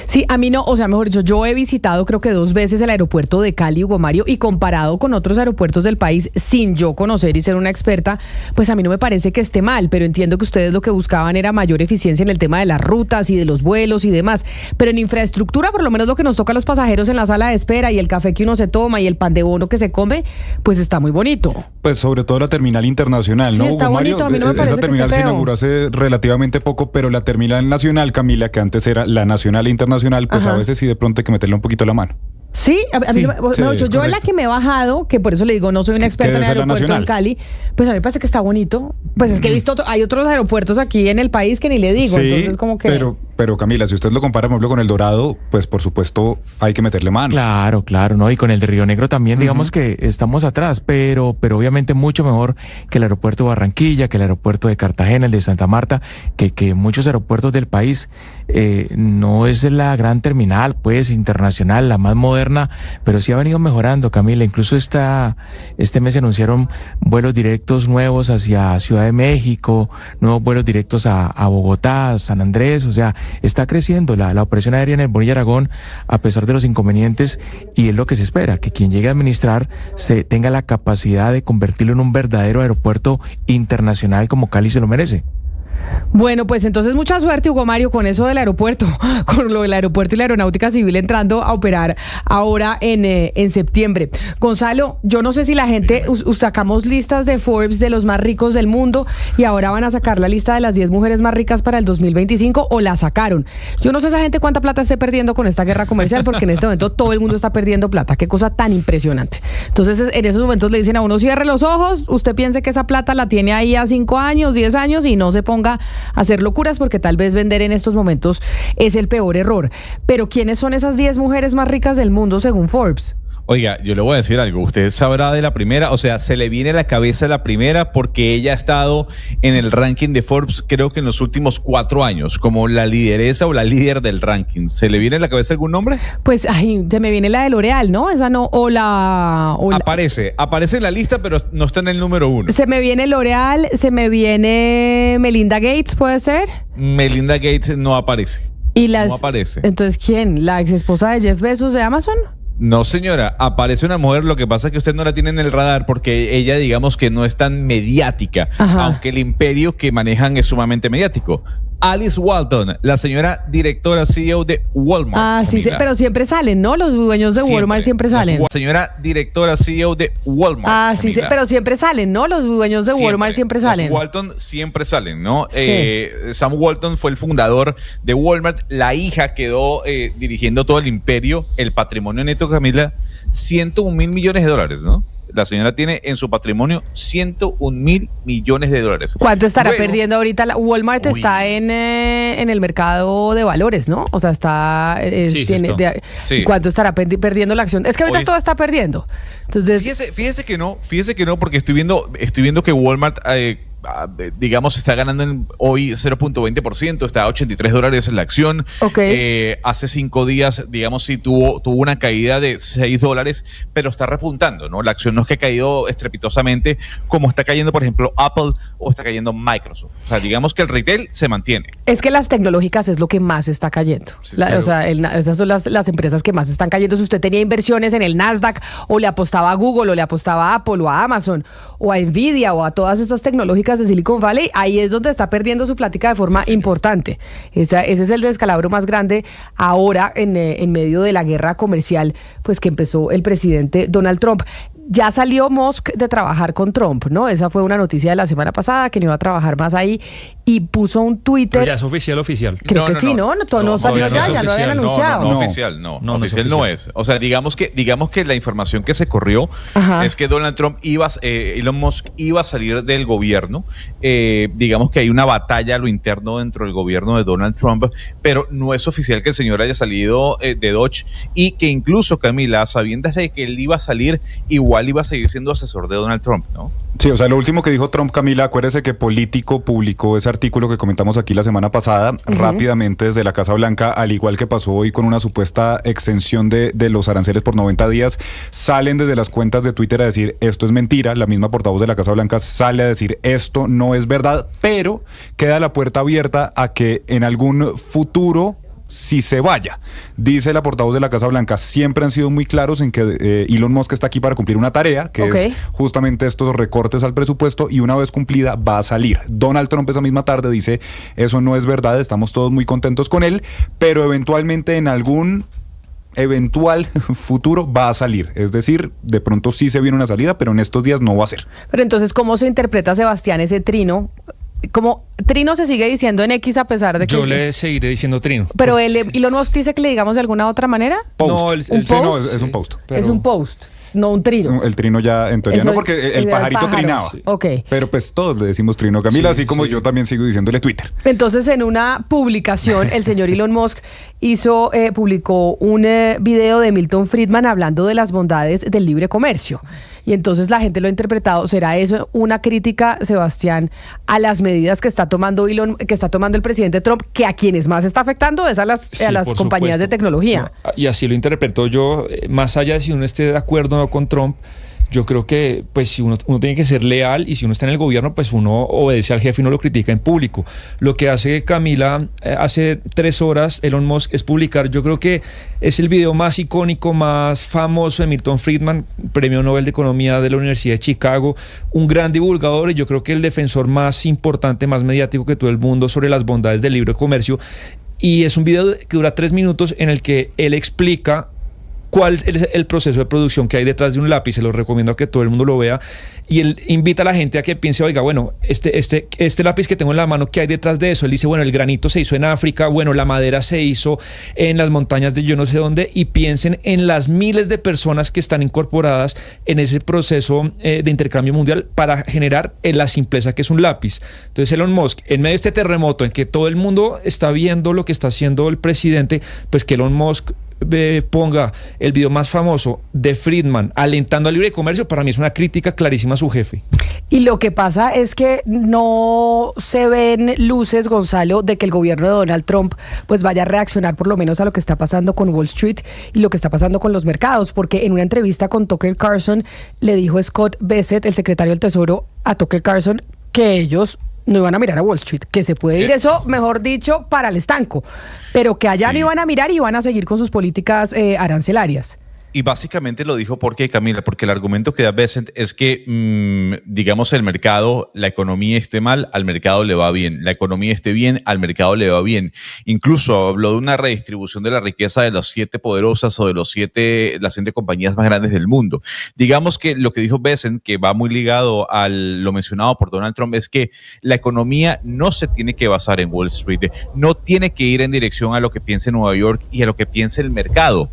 Sí, a mí no, o sea, mejor dicho, yo he visitado creo que 2 veces el aeropuerto de Cali, Hugo Mario, y comparado con otros aeropuertos del país, sin yo conocer y ser una experta, pues a mí no me parece que esté mal, pero entiendo que ustedes lo que buscaban era mayor eficiencia en el tema de las rutas y de los vuelos y demás, pero en infraestructura, por lo menos lo que nos toca a los pasajeros en la sala de espera y el café que uno se toma y el pan de bono que se come, pues está muy bonito. Pues sobre todo la terminal internacional, sí, ¿no, está Hugo bonito, Mario? a mí no me parece esa terminal que se esté feo. inauguró hace relativamente poco, pero la terminal nacional, Camila, que antes era la nacional e internacional, pues Ajá. a veces sí de pronto hay que meterle un poquito la mano. Sí, a mí, Sí, mejor dicho, es yo en la correcto. que me he bajado, que por eso le digo, no soy una experta en debe el ser la aeropuerto en nacional. Cali, pues a mí me parece que está bonito. Pues es que he visto, hay otros aeropuertos aquí en el país que ni le digo, Sí, entonces como que... pero Camila, si usted lo compara, por ejemplo, con el Dorado, pues por supuesto hay que meterle mano. Claro, ¿no? Y con el de Río Negro también, digamos que estamos atrás, pero obviamente mucho mejor que el aeropuerto de Barranquilla, que el aeropuerto de Cartagena, el de Santa Marta, que muchos aeropuertos del país. No es la gran terminal, pues, internacional, la más moderna, pero sí ha venido mejorando, Camila. Incluso este mes se anunciaron vuelos directos nuevos hacia Ciudad de México, nuevos vuelos directos a Bogotá, San Andrés, o sea, está creciendo la operación aérea en el Bonilla Aragón a pesar de los inconvenientes, y es lo que se espera, que quien llegue a administrar tenga la capacidad de convertirlo en un verdadero aeropuerto internacional como Cali se lo merece. Bueno, pues entonces mucha suerte, Hugo Mario, con eso del aeropuerto, con lo del aeropuerto y la aeronáutica civil entrando a operar ahora en septiembre. Gonzalo, yo no sé si la gente, sacamos listas de Forbes de los más ricos del mundo y ahora van a sacar la lista de las 10 mujeres más ricas para el 2025 o la sacaron. Yo no sé esa gente cuánta plata esté perdiendo con esta guerra comercial, porque en este momento todo el mundo está perdiendo plata. Qué cosa tan impresionante. Entonces en esos momentos le dicen a uno, cierre los ojos, usted piense que esa plata la tiene ahí a 5 años, 10 años y no se ponga hacer locuras, porque tal vez vender en estos momentos es el peor error. Pero ¿quiénes son esas 10 mujeres más ricas del mundo según Forbes? Oiga, yo le voy a decir algo. Usted sabrá de la primera, o sea, se le viene a la cabeza la primera porque ella ha estado en el ranking de Forbes, creo que en los últimos 4 años, como la lideresa o la líder del ranking. ¿Se le viene a la cabeza algún nombre? Pues, se me viene la de L'Oreal, ¿no? Esa no, Aparece en la lista, pero no está en el número 1. Se me viene L'Oreal, se me viene Melinda Gates, ¿puede ser? Melinda Gates no aparece. No aparece. Entonces, ¿quién? ¿La ex esposa de Jeff Bezos de Amazon? No, señora, aparece una mujer, lo que pasa es que usted no la tiene en el radar porque ella, digamos que no es tan mediática, aunque el imperio que manejan es sumamente mediático. Alice Walton, la señora directora CEO de Walmart. Ah, sí, pero siempre salen, ¿no? Los dueños de Walmart siempre salen. La señora directora CEO de Walmart. Ah, sí, pero siempre salen, ¿no? Los dueños de Walmart siempre salen. Los Walton siempre salen, ¿no? Sí. Sam Walton fue el fundador de Walmart. La hija quedó dirigiendo todo el imperio. El patrimonio neto, Camila, 101 mil millones de dólares, ¿no? La señora tiene en su patrimonio 101 mil millones de dólares. ¿Cuánto estará perdiendo ahorita? Walmart está en el mercado de valores, ¿no? O sea, está... ¿Cuánto estará perdiendo la acción? Es que ahorita todo está perdiendo. Entonces, fíjese que no, porque estoy viendo que Walmart... digamos, está ganando hoy 0.20%, está a $83 la acción. Hace 5 días, digamos, sí tuvo una caída de $6, pero está repuntando, ¿no? La acción no es que ha caído estrepitosamente como está cayendo, por ejemplo, Apple o está cayendo Microsoft. O sea, digamos que el retail se mantiene. Es que las tecnológicas es lo que más está cayendo. O sea, esas son las empresas que más están cayendo. Si usted tenía inversiones en el Nasdaq o le apostaba a Google o le apostaba a Apple o a Amazon o a Nvidia o a todas esas tecnológicas de Silicon Valley, ahí es donde está perdiendo su plática de forma importante. Ese es el descalabro más grande ahora en medio de la guerra comercial pues que empezó el presidente Donald Trump. Ya salió Musk de trabajar con Trump, ¿no? Esa fue una noticia de la semana pasada, que no iba a trabajar más ahí, y puso un Twitter. Pero ya es oficial. Creo que sí, ¿no? No salió ya lo habían anunciado. No, oficial no es. O sea, digamos que la información que se corrió es que Donald Trump Elon Musk iba a salir del gobierno. Digamos que hay una batalla a lo interno dentro del gobierno de Donald Trump, pero no es oficial que el señor haya salido de Dodge, y que incluso, Camila, sabiendo de que él iba a salir, igual iba a seguir siendo asesor de Donald Trump, ¿no? Sí, o sea, lo último que dijo Trump, Camila, acuérdese que Político publicó ese artículo que comentamos aquí la semana pasada, rápidamente desde la Casa Blanca, al igual que pasó hoy con una supuesta exención de los aranceles por 90 días, salen desde las cuentas de Twitter a decir esto es mentira. La misma portavoz de la Casa Blanca sale a decir esto no es verdad, pero queda la puerta abierta a que en algún futuro si se vaya. Dice la portavoz de la Casa Blanca, siempre han sido muy claros en que Elon Musk está aquí para cumplir una tarea, que es justamente estos recortes al presupuesto, y una vez cumplida va a salir. Donald Trump esa misma tarde dice, eso no es verdad, estamos todos muy contentos con él, pero eventualmente en algún eventual futuro va a salir. Es decir, de pronto sí se viene una salida, pero en estos días no va a ser. Pero entonces, ¿cómo se interpreta, Sebastián, ese trino? Como Trino se sigue diciendo en X a pesar de que... Yo le seguiré diciendo Trino. Pero Elon Musk dice que le digamos de alguna otra manera. Post. No, es un post. Pero... Es un post, no un trino. El trino ya, en teoría, no, porque el pajarito trinaba. Sí. Pero pues todos le decimos Trino, Camila, así como yo también sigo diciéndole Twitter. Entonces, en una publicación, el señor Elon Musk publicó un video de Milton Friedman hablando de las bondades del libre comercio. Y entonces la gente lo ha interpretado. ¿Será eso una crítica, Sebastián, a las medidas que está tomando el presidente Trump, que a quienes más está afectando es a las compañías de tecnología? Y así lo interpreto yo, más allá de si uno esté de acuerdo o no con Trump, yo creo que pues si uno tiene que ser leal, y si uno está en el gobierno, pues uno obedece al jefe y no lo critica en público. Lo que hace Camila hace 3 horas, Elon Musk, es publicar, yo creo que es el video más icónico, más famoso de Milton Friedman, premio Nobel de Economía de la Universidad de Chicago, un gran divulgador, y yo creo que el defensor más importante, más mediático que todo el mundo sobre las bondades del libre comercio. Y es un video que dura 3 minutos en el que él explica cuál es el proceso de producción que hay detrás de un lápiz. Se lo recomiendo a que todo el mundo lo vea. Y él invita a la gente a que piense, oiga, bueno, este lápiz que tengo en la mano, ¿qué hay detrás de eso? Él dice, bueno, el granito se hizo en África, bueno, la madera se hizo en las montañas de yo no sé dónde, y piensen en las miles de personas que están incorporadas en ese proceso de intercambio mundial para generar la simpleza que es un lápiz. Entonces Elon Musk, en medio de este terremoto en que todo el mundo está viendo lo que está haciendo el presidente, pues que Elon Musk ponga el video más famoso de Friedman alentando al libre comercio, para mí es una crítica clarísima a su jefe. Y lo que pasa es que no se ven luces, Gonzalo, de que el gobierno de Donald Trump pues vaya a reaccionar por lo menos a lo que está pasando con Wall Street y lo que está pasando con los mercados, porque en una entrevista con Tucker Carlson le dijo Scott Bessent, el secretario del Tesoro, a Tucker Carlson que ellos no iban a mirar a Wall Street, que se puede ir eso, mejor dicho, para el estanco, pero que allá no iban a mirar y iban a seguir con sus políticas arancelarias. Y básicamente lo dijo porque, Camila, porque el argumento que da Bessent es que, digamos, el mercado, la economía esté mal, al mercado le va bien. La economía esté bien, al mercado le va bien. Incluso habló de una redistribución de la riqueza de las 7 poderosas o de las 7 compañías más grandes del mundo. Digamos que lo que dijo Bessent, que va muy ligado a lo mencionado por Donald Trump, es que la economía no se tiene que basar en Wall Street, no tiene que ir en dirección a lo que piense Nueva York y a lo que piense el mercado.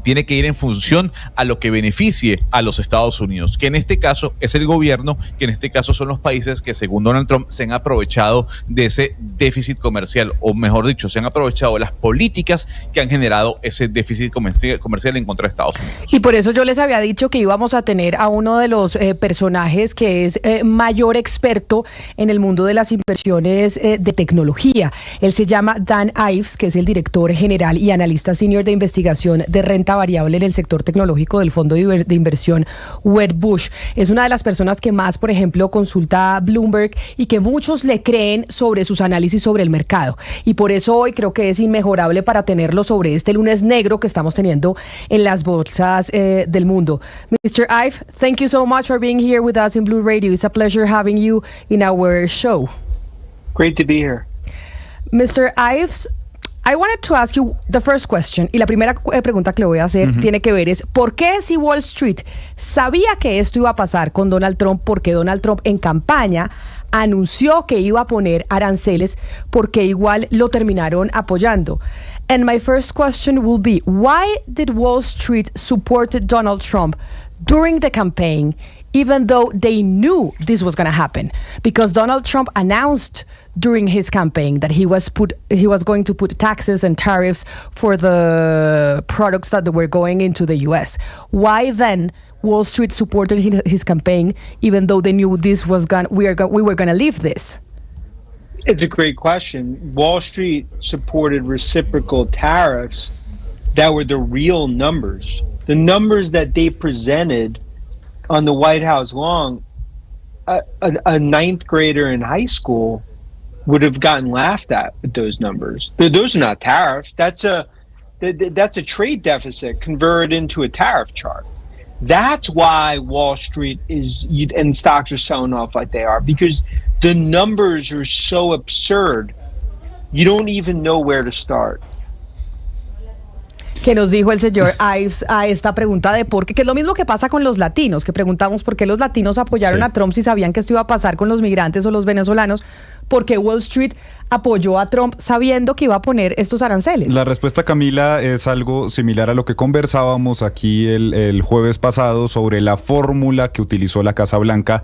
Tiene que ir en función a lo que beneficie a los Estados Unidos, que en este caso es el gobierno, que en este caso son los países que según Donald Trump se han aprovechado de ese déficit comercial, o mejor dicho, se han aprovechado de las políticas que han generado ese déficit comercial en contra de Estados Unidos. Y por eso yo les había dicho que íbamos a tener a uno de los personajes que es mayor experto en el mundo de las inversiones de tecnología. Él se llama Dan Ives, que es el director general y analista senior de investigación de renta variable en el sector tecnológico del fondo de inversión Wedbush. Es una de las personas que más, por ejemplo, consulta a Bloomberg y que muchos le creen sobre sus análisis sobre el mercado. Y por eso hoy creo que es inmejorable para tenerlo sobre este lunes negro que estamos teniendo en las bolsas del mundo. Mr. Ive, thank you so much for being here with us in Blue Radio. It's a pleasure having you in our show. Great to be here. Mr. Ives, I wanted to ask you the first question, y la primera pregunta que le voy a hacer tiene que ver es, ¿por qué si Wall Street sabía que esto iba a pasar con Donald Trump? Porque Donald Trump en campaña anunció que iba a poner aranceles, porque igual lo terminaron apoyando. And my first question will be, why did Wall Street support Donald Trump during the campaign, even though they knew this was going to happen? Because Donald Trump announced during his campaign that he was going to put taxes and tariffs for the products that were going into the U.S. Why then Wall Street supported his campaign, even though they knew this was we were going to leave this? It's a great question. Wall Street supported reciprocal tariffs that were the real numbers. The numbers that they presented on the White House lawn, a ninth grader in high school would have gotten laughed at with those numbers. Those are not tariffs. That's a trade deficit converted into a tariff chart. That's why Wall Street and stocks are selling off like they are, because the numbers are so absurd. You don't even know where to start. ¿Qué nos dijo el señor Ives a esta pregunta de por qué? Que es lo mismo que pasa con los latinos, que preguntamos por qué los latinos apoyaron a Trump si sabían que esto iba a pasar con los migrantes o los venezolanos. Porque Wall Street apoyó a Trump sabiendo que iba a poner estos aranceles. La respuesta, Camila, es algo similar a lo que conversábamos aquí el jueves pasado sobre la fórmula que utilizó la Casa Blanca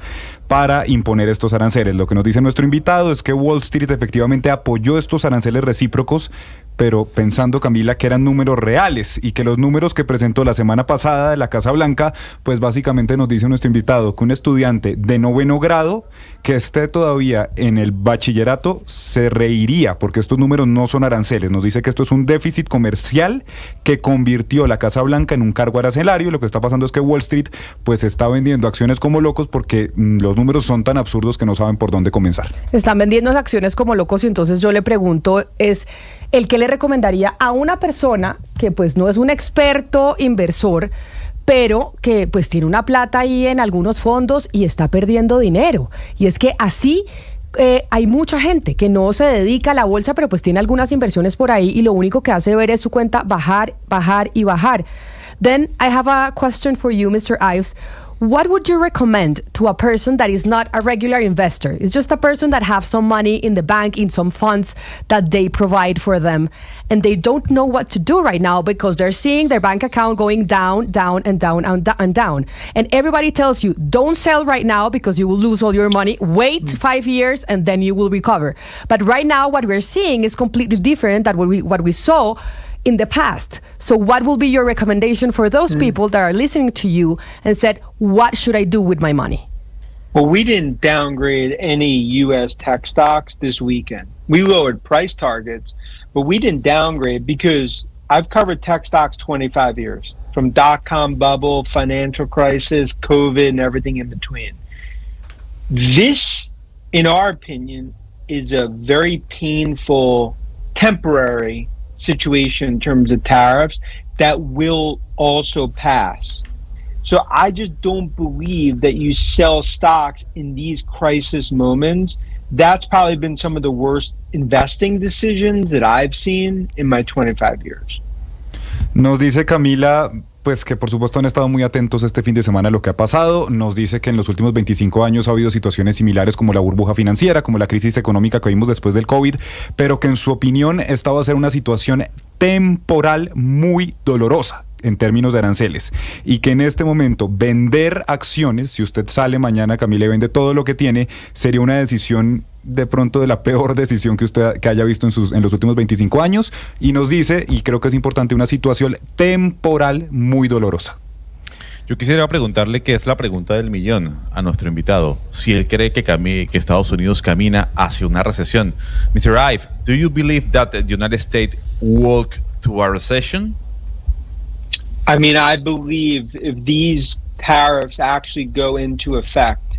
para imponer estos aranceles. Lo que nos dice nuestro invitado es que Wall Street efectivamente apoyó estos aranceles recíprocos, pero pensando, Camila, que eran números reales y que los números que presentó la semana pasada de la Casa Blanca, pues básicamente nos dice nuestro invitado que un estudiante de 9º grado que esté todavía en el bachillerato se reiría, porque estos números no son aranceles. Nos dice que esto es un déficit comercial que convirtió la Casa Blanca en un cargo arancelario, y lo que está pasando es que Wall Street pues está vendiendo acciones como locos porque los números son tan absurdos que no saben por dónde comenzar. Están vendiendo acciones como locos, y entonces yo le pregunto, ¿el qué le recomendaría a una persona que pues no es un experto inversor, pero que pues tiene una plata ahí en algunos fondos y está perdiendo dinero? Y es que así hay mucha gente que no se dedica a la bolsa, pero pues tiene algunas inversiones por ahí y lo único que hace ver es su cuenta bajar, bajar y bajar. Then I have a question for you, Mr. Ives. What would you recommend to a person that is not a regular investor? It's just a person that have some money in the bank, in some funds that they provide for them, and they don't know what to do right now because they're seeing their bank account going down, down, and down, and down. And everybody tells you, don't sell right now because you will lose all your money. Wait 5 years and then you will recover. But right now, what we're seeing is completely different than what we saw in the past. So what will be your recommendation for those people that are listening to you and said, what should I do with my money? Well, we didn't downgrade any U.S. tech stocks this weekend. We lowered price targets, but we didn't downgrade because I've covered tech stocks 25 years, from dot-com bubble, financial crisis, COVID, and everything in between. This, in our opinion, is a very painful, temporary situation in terms of tariffs that will also pass. So I just don't believe that you sell stocks in these crisis moments. That's probably been some of the worst investing decisions that I've seen in my 25 years. Nos dice Camila, pues que por supuesto han estado muy atentos este fin de semana a lo que ha pasado. Nos dice que en los últimos 25 años ha habido situaciones similares como la burbuja financiera, como la crisis económica que vimos después del COVID, pero que en su opinión esta va a ser una situación temporal muy dolorosa en términos de aranceles, y que en este momento vender acciones, si usted sale mañana, Camila, y vende todo lo que tiene, sería una decisión de pronto de la peor decisión que haya visto en los últimos 25 años, y nos dice, y creo que es importante, una situación temporal muy dolorosa. Yo quisiera preguntarle, qué es la pregunta del millón a nuestro invitado, si él cree que Estados Unidos camina hacia una recesión. Mr. Ive, do you believe that the United States walk to a recession? I mean, I believe if these tariffs actually go into effect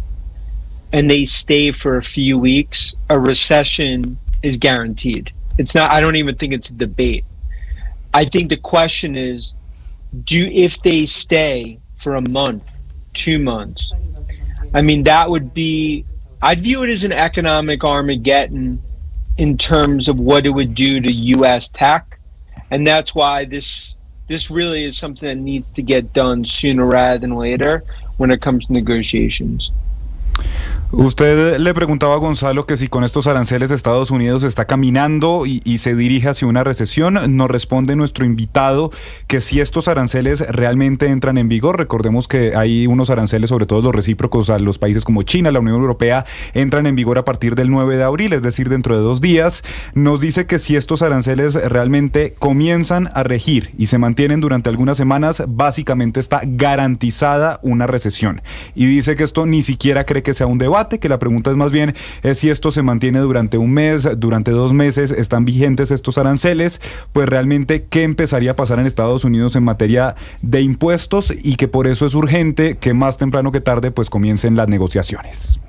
and they stay for a few weeks, a recession is guaranteed. It's not, I don't even think it's a debate. I think the question is, if they stay for a month, 2 months, I mean, that would be, I'd view it as an economic Armageddon in terms of what it would do to U.S. tech. And that's why this really is something that needs to get done sooner rather than later when it comes to negotiations. Usted le preguntaba a Gonzalo que si con estos aranceles Estados Unidos está caminando y se dirige hacia una recesión. Nos responde nuestro invitado que si estos aranceles realmente entran en vigor, recordemos que hay unos aranceles, sobre todo los recíprocos a los países como China, la Unión Europea, entran en vigor a partir del 9 de abril, es decir, dentro de 2 días. Nos dice que si estos aranceles realmente comienzan a regir y se mantienen durante algunas semanas, básicamente está garantizada una recesión. Y dice que esto ni siquiera cree que sea un debate, que la pregunta es más bien si esto se mantiene durante un mes, durante 2 meses, están vigentes estos aranceles, pues realmente qué empezaría a pasar en Estados Unidos en materia de impuestos, y que por eso es urgente que más temprano que tarde pues comiencen las negociaciones.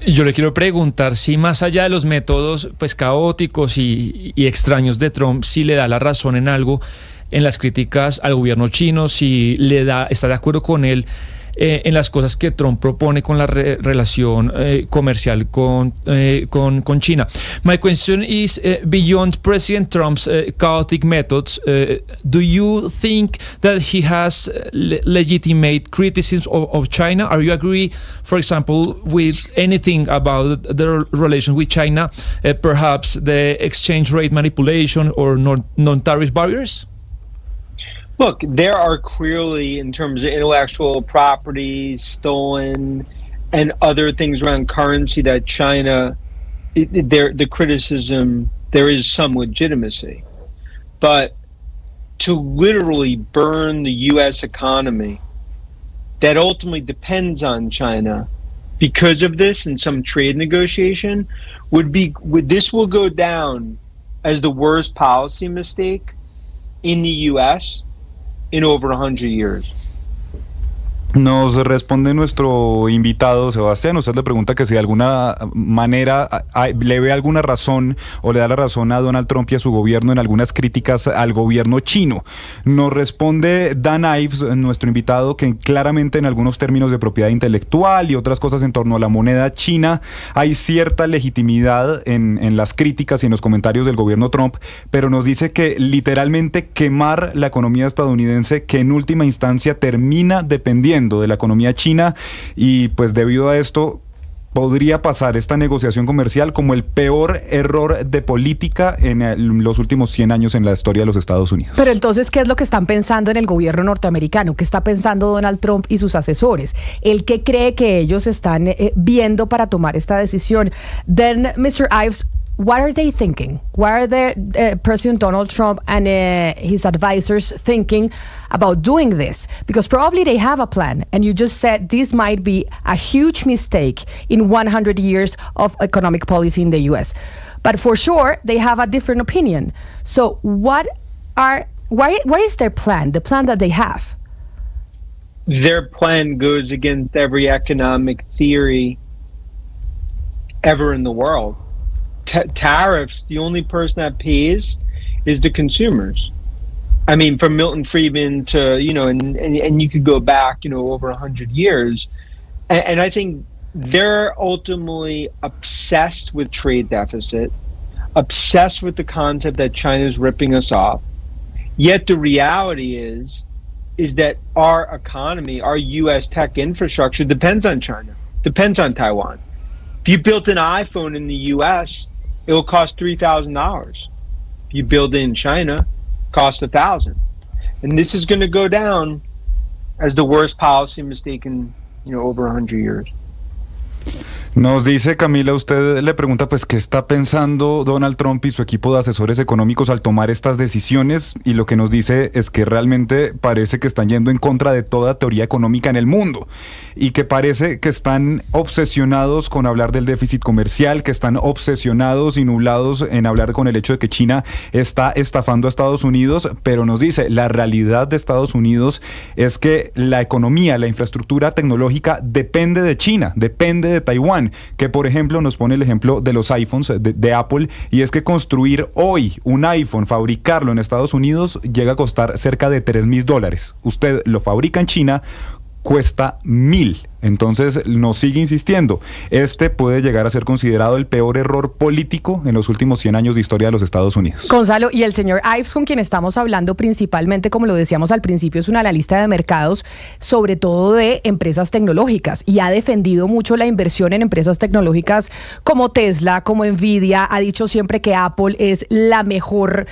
Yo le quiero preguntar si más allá de los métodos pues caóticos y extraños de Trump, si le da la razón en algo en las críticas al gobierno chino, si está de acuerdo con él en las cosas que Trump propone con la relación comercial con China. My question is, beyond President Trump's chaotic methods, do you think that he has legitimate criticism of China? Are you agree, for example, with anything about the relation with China, perhaps the exchange rate manipulation or non-tariff barriers? Look, there are clearly, in terms of intellectual property stolen and other things around currency, that China, the criticism, there is some legitimacy. But to literally burn the U.S. economy that ultimately depends on China because of this in some trade negotiation this will go down as the worst policy mistake in the U.S. in over 100 years. Nos responde nuestro invitado, Sebastián. Usted le pregunta que si de alguna manera le ve alguna razón o le da la razón a Donald Trump y a su gobierno en algunas críticas al gobierno chino. Nos responde Dan Ives, nuestro invitado, que claramente en algunos términos de propiedad intelectual y otras cosas en torno a la moneda china hay cierta legitimidad en las críticas y en los comentarios del gobierno Trump, pero nos dice que literalmente quemar la economía estadounidense, que en última instancia termina dependiendo de la economía china, y pues debido a esto podría pasar esta negociación comercial como el peor error de política en los últimos 100 años en la historia de los Estados Unidos. Pero entonces, ¿qué es lo que están pensando en el gobierno norteamericano? ¿Qué está pensando Donald Trump y sus asesores? ¿El qué cree que ellos están viendo para tomar esta decisión? Then, Mr. Ives, what are they thinking? What are the President Donald Trump and his advisors thinking about doing this? Because probably they have a plan, and you just said this might be a huge mistake in 100 years of economic policy in the U.S. But for sure, they have a different opinion. So what is their plan, the plan that they have? Their plan goes against every economic theory ever in the world. Tariffs, the only person that pays is the consumers. I mean, from Milton Friedman to, and you could go back, over 100 years. And I think they're ultimately obsessed with trade deficit, obsessed with the concept that China's ripping us off. Yet the reality is that our economy, our U.S. tech infrastructure depends on China, depends on Taiwan. If you built an iPhone in the U.S., it will cost $3,000. If you build it in China, it costs $1,000. And this is going to go down as the worst policy mistake in, over 100 years. Nos dice Camila, usted le pregunta pues qué está pensando Donald Trump y su equipo de asesores económicos al tomar estas decisiones, y lo que nos dice es que realmente parece que están yendo en contra de toda teoría económica en el mundo, y que parece que están obsesionados con hablar del déficit comercial, que están obsesionados y nublados en hablar con el hecho de que China está estafando a Estados Unidos, pero nos dice la realidad de Estados Unidos es que la economía, la infraestructura tecnológica depende de China, depende de Taiwán, que por ejemplo nos pone el ejemplo de los iPhones de Apple, y es que construir hoy un iPhone, fabricarlo en Estados Unidos, llega a costar cerca de $3,000. Usted lo fabrica en China, cuesta 1,000. Entonces nos sigue insistiendo, este puede llegar a ser considerado el peor error político en los últimos 100 años de historia de los Estados Unidos. Gonzalo, y el señor Ives, con quien estamos hablando principalmente, como lo decíamos al principio, es un analista de mercados, sobre todo de empresas tecnológicas, y ha defendido mucho la inversión en empresas tecnológicas como Tesla, como Nvidia. Ha dicho siempre que Apple es la mejor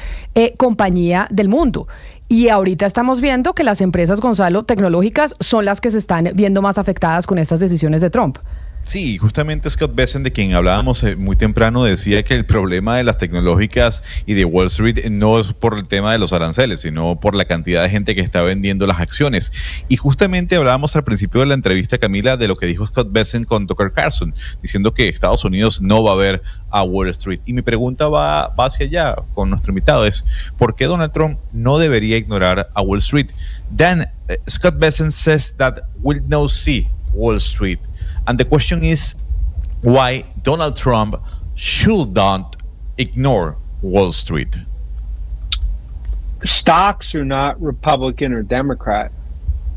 compañía del mundo. Y ahorita estamos viendo que las empresas, Gonzalo, tecnológicas son las que se están viendo más afectadas con estas decisiones de Trump. Sí, justamente Scott Bessent, de quien hablábamos muy temprano, decía que el problema de las tecnológicas y de Wall Street no es por el tema de los aranceles, sino por la cantidad de gente que está vendiendo las acciones. Y justamente hablábamos al principio de la entrevista, Camila, de lo que dijo Scott Bessent con Tucker Carlson, diciendo que Estados Unidos no va a ver a Wall Street. Y mi pregunta va hacia allá con nuestro invitado, es ¿por qué Donald Trump no debería ignorar a Wall Street? Dan, Scott Bessent says that we'll now see Wall Street. And the question is why Donald Trump should not ignore Wall Street. Stocks are not Republican or Democrat.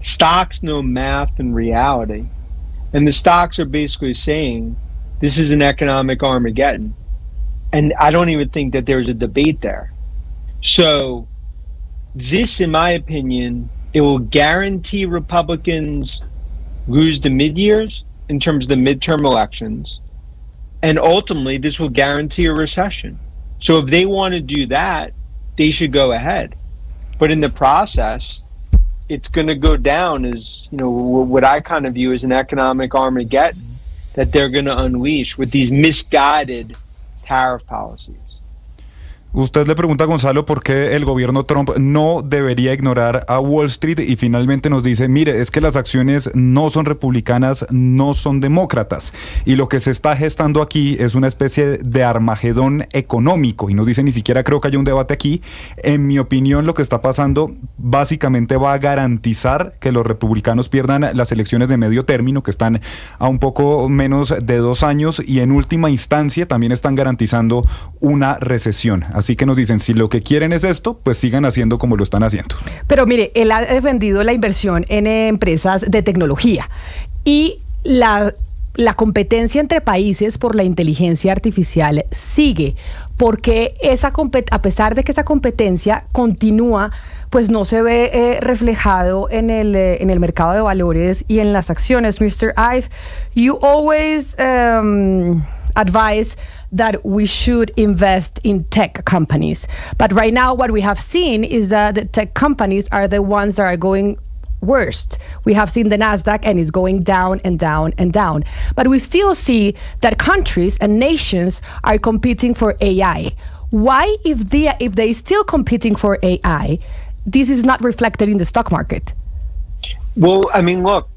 Stocks know math and reality. And the stocks are basically saying this is an economic Armageddon. And I don't even think that there's a debate there. So this, in my opinion, it will guarantee Republicans lose the mid-years in terms of the midterm elections, and ultimately this will guarantee a recession. So if they want to do that, they should go ahead. But in the process, it's going to go down as, what I kind of view as an economic Armageddon that they're going to unleash with these misguided tariff policies. Usted le pregunta a Gonzalo por qué el gobierno Trump no debería ignorar a Wall Street y finalmente nos dice, mire, es que las acciones no son republicanas, no son demócratas y lo que se está gestando aquí es una especie de armagedón económico y nos dice, ni siquiera creo que haya un debate aquí. En mi opinión, lo que está pasando básicamente va a garantizar que los republicanos pierdan las elecciones de medio término, que están a un poco menos de 2 años y en última instancia también están garantizando una recesión. Así que nos dicen, si lo que quieren es esto, pues sigan haciendo como lo están haciendo. Pero mire, él ha defendido la inversión en empresas de tecnología y la competencia entre países por la inteligencia artificial sigue, porque a pesar de que esa competencia continúa, pues no se ve reflejado en el mercado de valores y en las acciones. Mr. Ive, you always advise that we should invest in tech companies. But right now what we have seen is that the tech companies are the ones that are going worst. We have seen the Nasdaq and it's going down and down and down. But we still see that countries and nations are competing for AI. Why, if they still competing for AI, this is not reflected in the stock market? Well, I mean, look,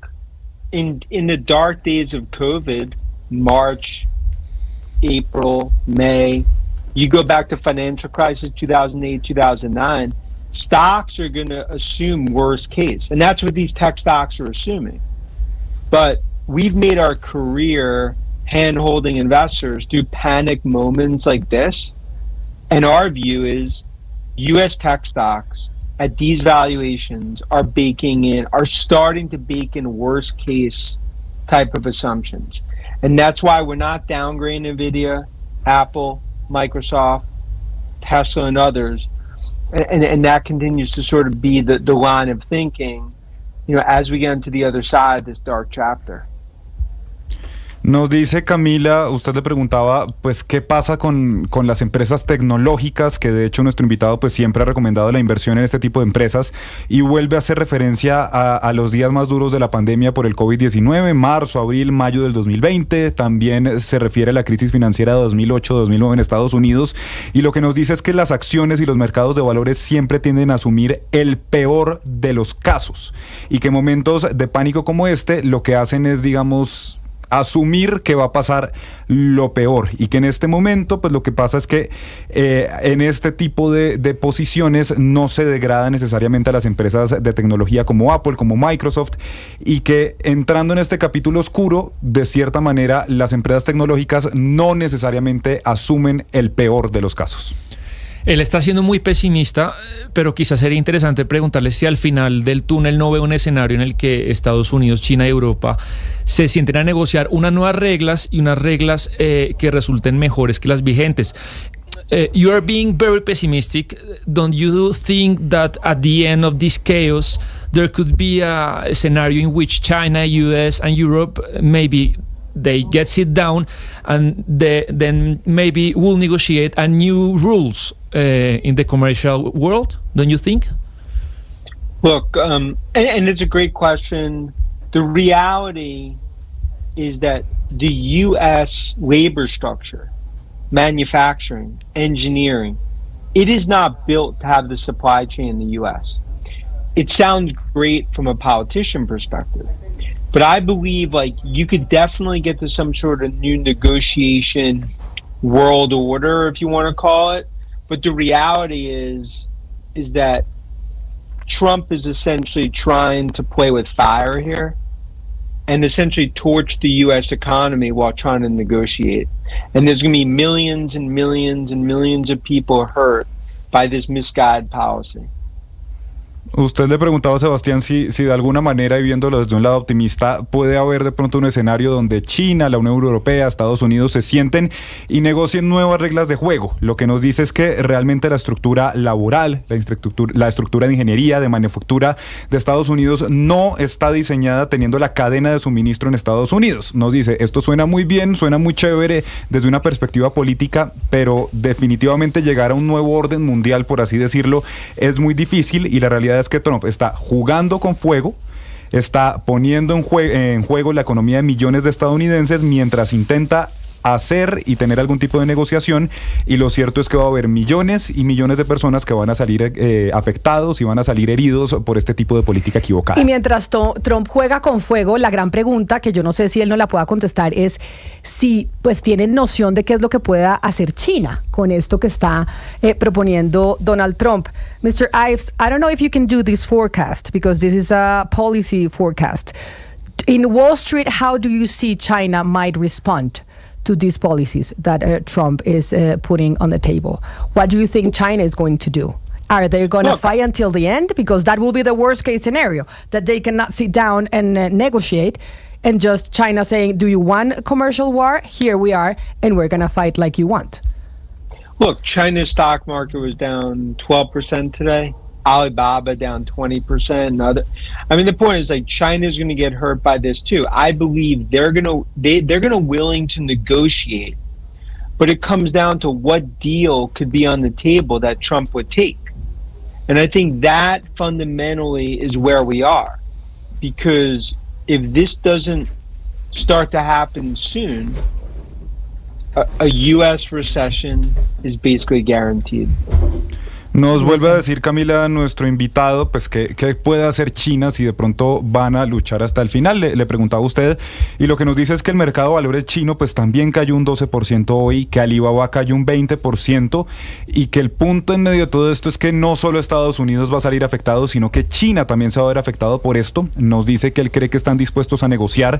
in the dark days of COVID, March, April, May, you go back to financial crisis 2008, 2009, stocks are going to assume worst case. And that's what these tech stocks are assuming. But we've made our career hand-holding investors through panic moments like this. And our view is U.S. tech stocks at these valuations are starting to bake in worst case type of assumptions. And that's why we're not downgrading NVIDIA, Apple, Microsoft, Tesla, and others. And that continues to sort of be the line of thinking, as we get into the other side of this dark chapter. Nos dice Camila, usted le preguntaba, pues, ¿qué pasa con las empresas tecnológicas? Que de hecho nuestro invitado pues siempre ha recomendado la inversión en este tipo de empresas y vuelve a hacer referencia a los días más duros de la pandemia por el COVID-19, marzo, abril, mayo del 2020, también se refiere a la crisis financiera de 2008-2009 en Estados Unidos y lo que nos dice es que las acciones y los mercados de valores siempre tienden a asumir el peor de los casos y que en momentos de pánico como este lo que hacen es, digamos, asumir que va a pasar lo peor y que en este momento pues lo que pasa es que en este tipo de posiciones no se degrada necesariamente a las empresas de tecnología como Apple, como Microsoft y que entrando en este capítulo oscuro de cierta manera las empresas tecnológicas no necesariamente asumen el peor de los casos. Él está siendo muy pesimista, pero quizás sería interesante preguntarle si al final del túnel no ve un escenario en el que Estados Unidos, China y Europa se sienten a negociar unas nuevas reglas y unas reglas que resulten mejores que las vigentes. You are being very pessimistic. Don't you think that at the end of this chaos there could be a scenario in which China, US and Europe maybe they get sit down and then maybe will negotiate a new rules in the commercial world, don't you think? Look, and it's a great question. The reality is that the U.S. labor structure, manufacturing, engineering, it is not built to have the supply chain in the U.S. It sounds great from a politician perspective, but I believe you could definitely get to some sort of new negotiation world order, if you want to call it. But the reality is that Trump is essentially trying to play with fire here and essentially torch the U.S. economy while trying to negotiate. And there's going to be millions and millions and millions of people hurt by this misguided policy. Usted le preguntaba a Sebastián si de alguna manera, y viéndolo desde un lado optimista, puede haber de pronto un escenario donde China, la Unión Europea, Estados Unidos se sienten y negocien nuevas reglas de juego. Lo que nos dice es que realmente la estructura laboral, la estructura de ingeniería, de manufactura de Estados Unidos no está diseñada teniendo la cadena de suministro en Estados Unidos. Nos dice, esto suena muy bien, suena muy chévere desde una perspectiva política, pero definitivamente llegar a un nuevo orden mundial, por así decirlo, es muy difícil y la realidad es que Trump está jugando con fuego, está poniendo en juego la economía de millones de estadounidenses mientras intenta hacer y tener algún tipo de negociación, y lo cierto es que va a haber millones y millones de personas que van a salir afectados y van a salir heridos por este tipo de política equivocada. Y mientras Trump juega con fuego, la gran pregunta, que yo no sé si él no la pueda contestar, es si pues tienen noción de qué es lo que pueda hacer China con esto que está proponiendo Donald Trump. Mr. Ives, I don't know if you can do this forecast, because this is a policy forecast. In Wall Street, how do you see China might respond to these policies that Trump is putting on the table? What do you think China is going to do? Are they going to fight until the end? Because that will be the worst case scenario, that they cannot sit down and negotiate, and just China saying, do you want a commercial war? Here we are, and we're going to fight like you want. Look, China's stock market was down 12% today. Alibaba down 20%. I mean, the point is, like, China's going to get hurt by this too. I believe they're going to willing to negotiate, but it comes down to what deal could be on the table that Trump would take. And I think that fundamentally is where we are, because if this doesn't start to happen soon, a U.S. recession is basically guaranteed. Nos vuelve a decir, Camila, nuestro invitado, pues ¿qué puede hacer China si de pronto van a luchar hasta el final? Le preguntaba a usted, y lo que nos dice es que el mercado de valores chino pues también cayó un 12% hoy, que Alibaba cayó un 20%, y que el punto en medio de todo esto es que no solo Estados Unidos va a salir afectado, sino que China también se va a ver afectado por esto. Nos dice que él cree que están dispuestos a negociar,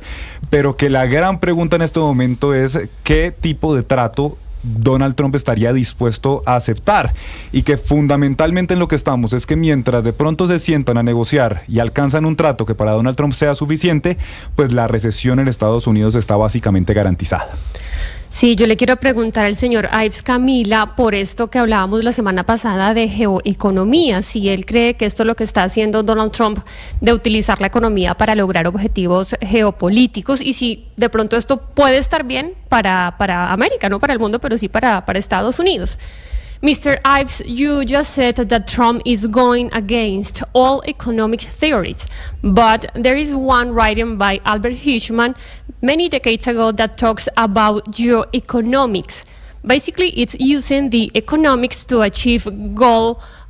pero que la gran pregunta en este momento es ¿qué tipo de trato Donald Trump estaría dispuesto a aceptar? Y que fundamentalmente en lo que estamos es que mientras de pronto se sientan a negociar y alcanzan un trato que para Donald Trump sea suficiente, pues la recesión en Estados Unidos está básicamente garantizada. Sí, yo le quiero preguntar al señor Ives, Camila, por esto que hablábamos la semana pasada de geoeconomía, si él cree que esto es lo que está haciendo Donald Trump, de utilizar la economía para lograr objetivos geopolíticos, y si de pronto esto puede estar bien para América, no para el mundo, pero sí para Estados Unidos. Mr. Ives, you just said that Trump is going against all economic theories, but there is one writing by Albert Hirschman many decades ago that talks about geoeconomics. Basically, it's using the economics to achieve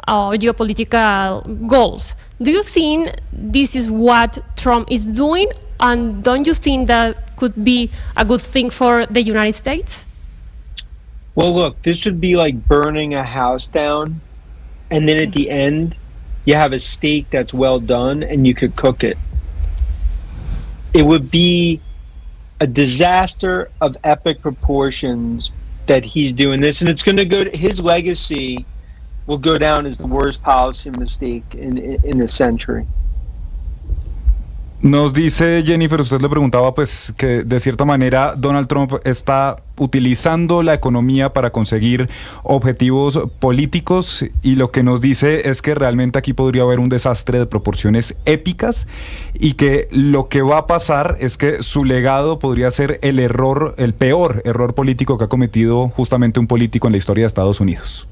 geopolitical goals. Do you think this is what Trump is doing, and don't you think that could be a good thing for the United States? Well, look, this would be like burning a house down, and then at the end, you have a steak that's well done and you could cook it. It would be a disaster of epic proportions that he's doing this, and it's going to go to his legacy will go down as the worst policy mistake in a century. Nos dice Jennifer, usted le preguntaba pues que de cierta manera Donald Trump está utilizando la economía para conseguir objetivos políticos, y lo que nos dice es que realmente aquí podría haber un desastre de proporciones épicas, y que lo que va a pasar es que su legado podría ser el peor error político que ha cometido justamente un político en la historia de Estados Unidos.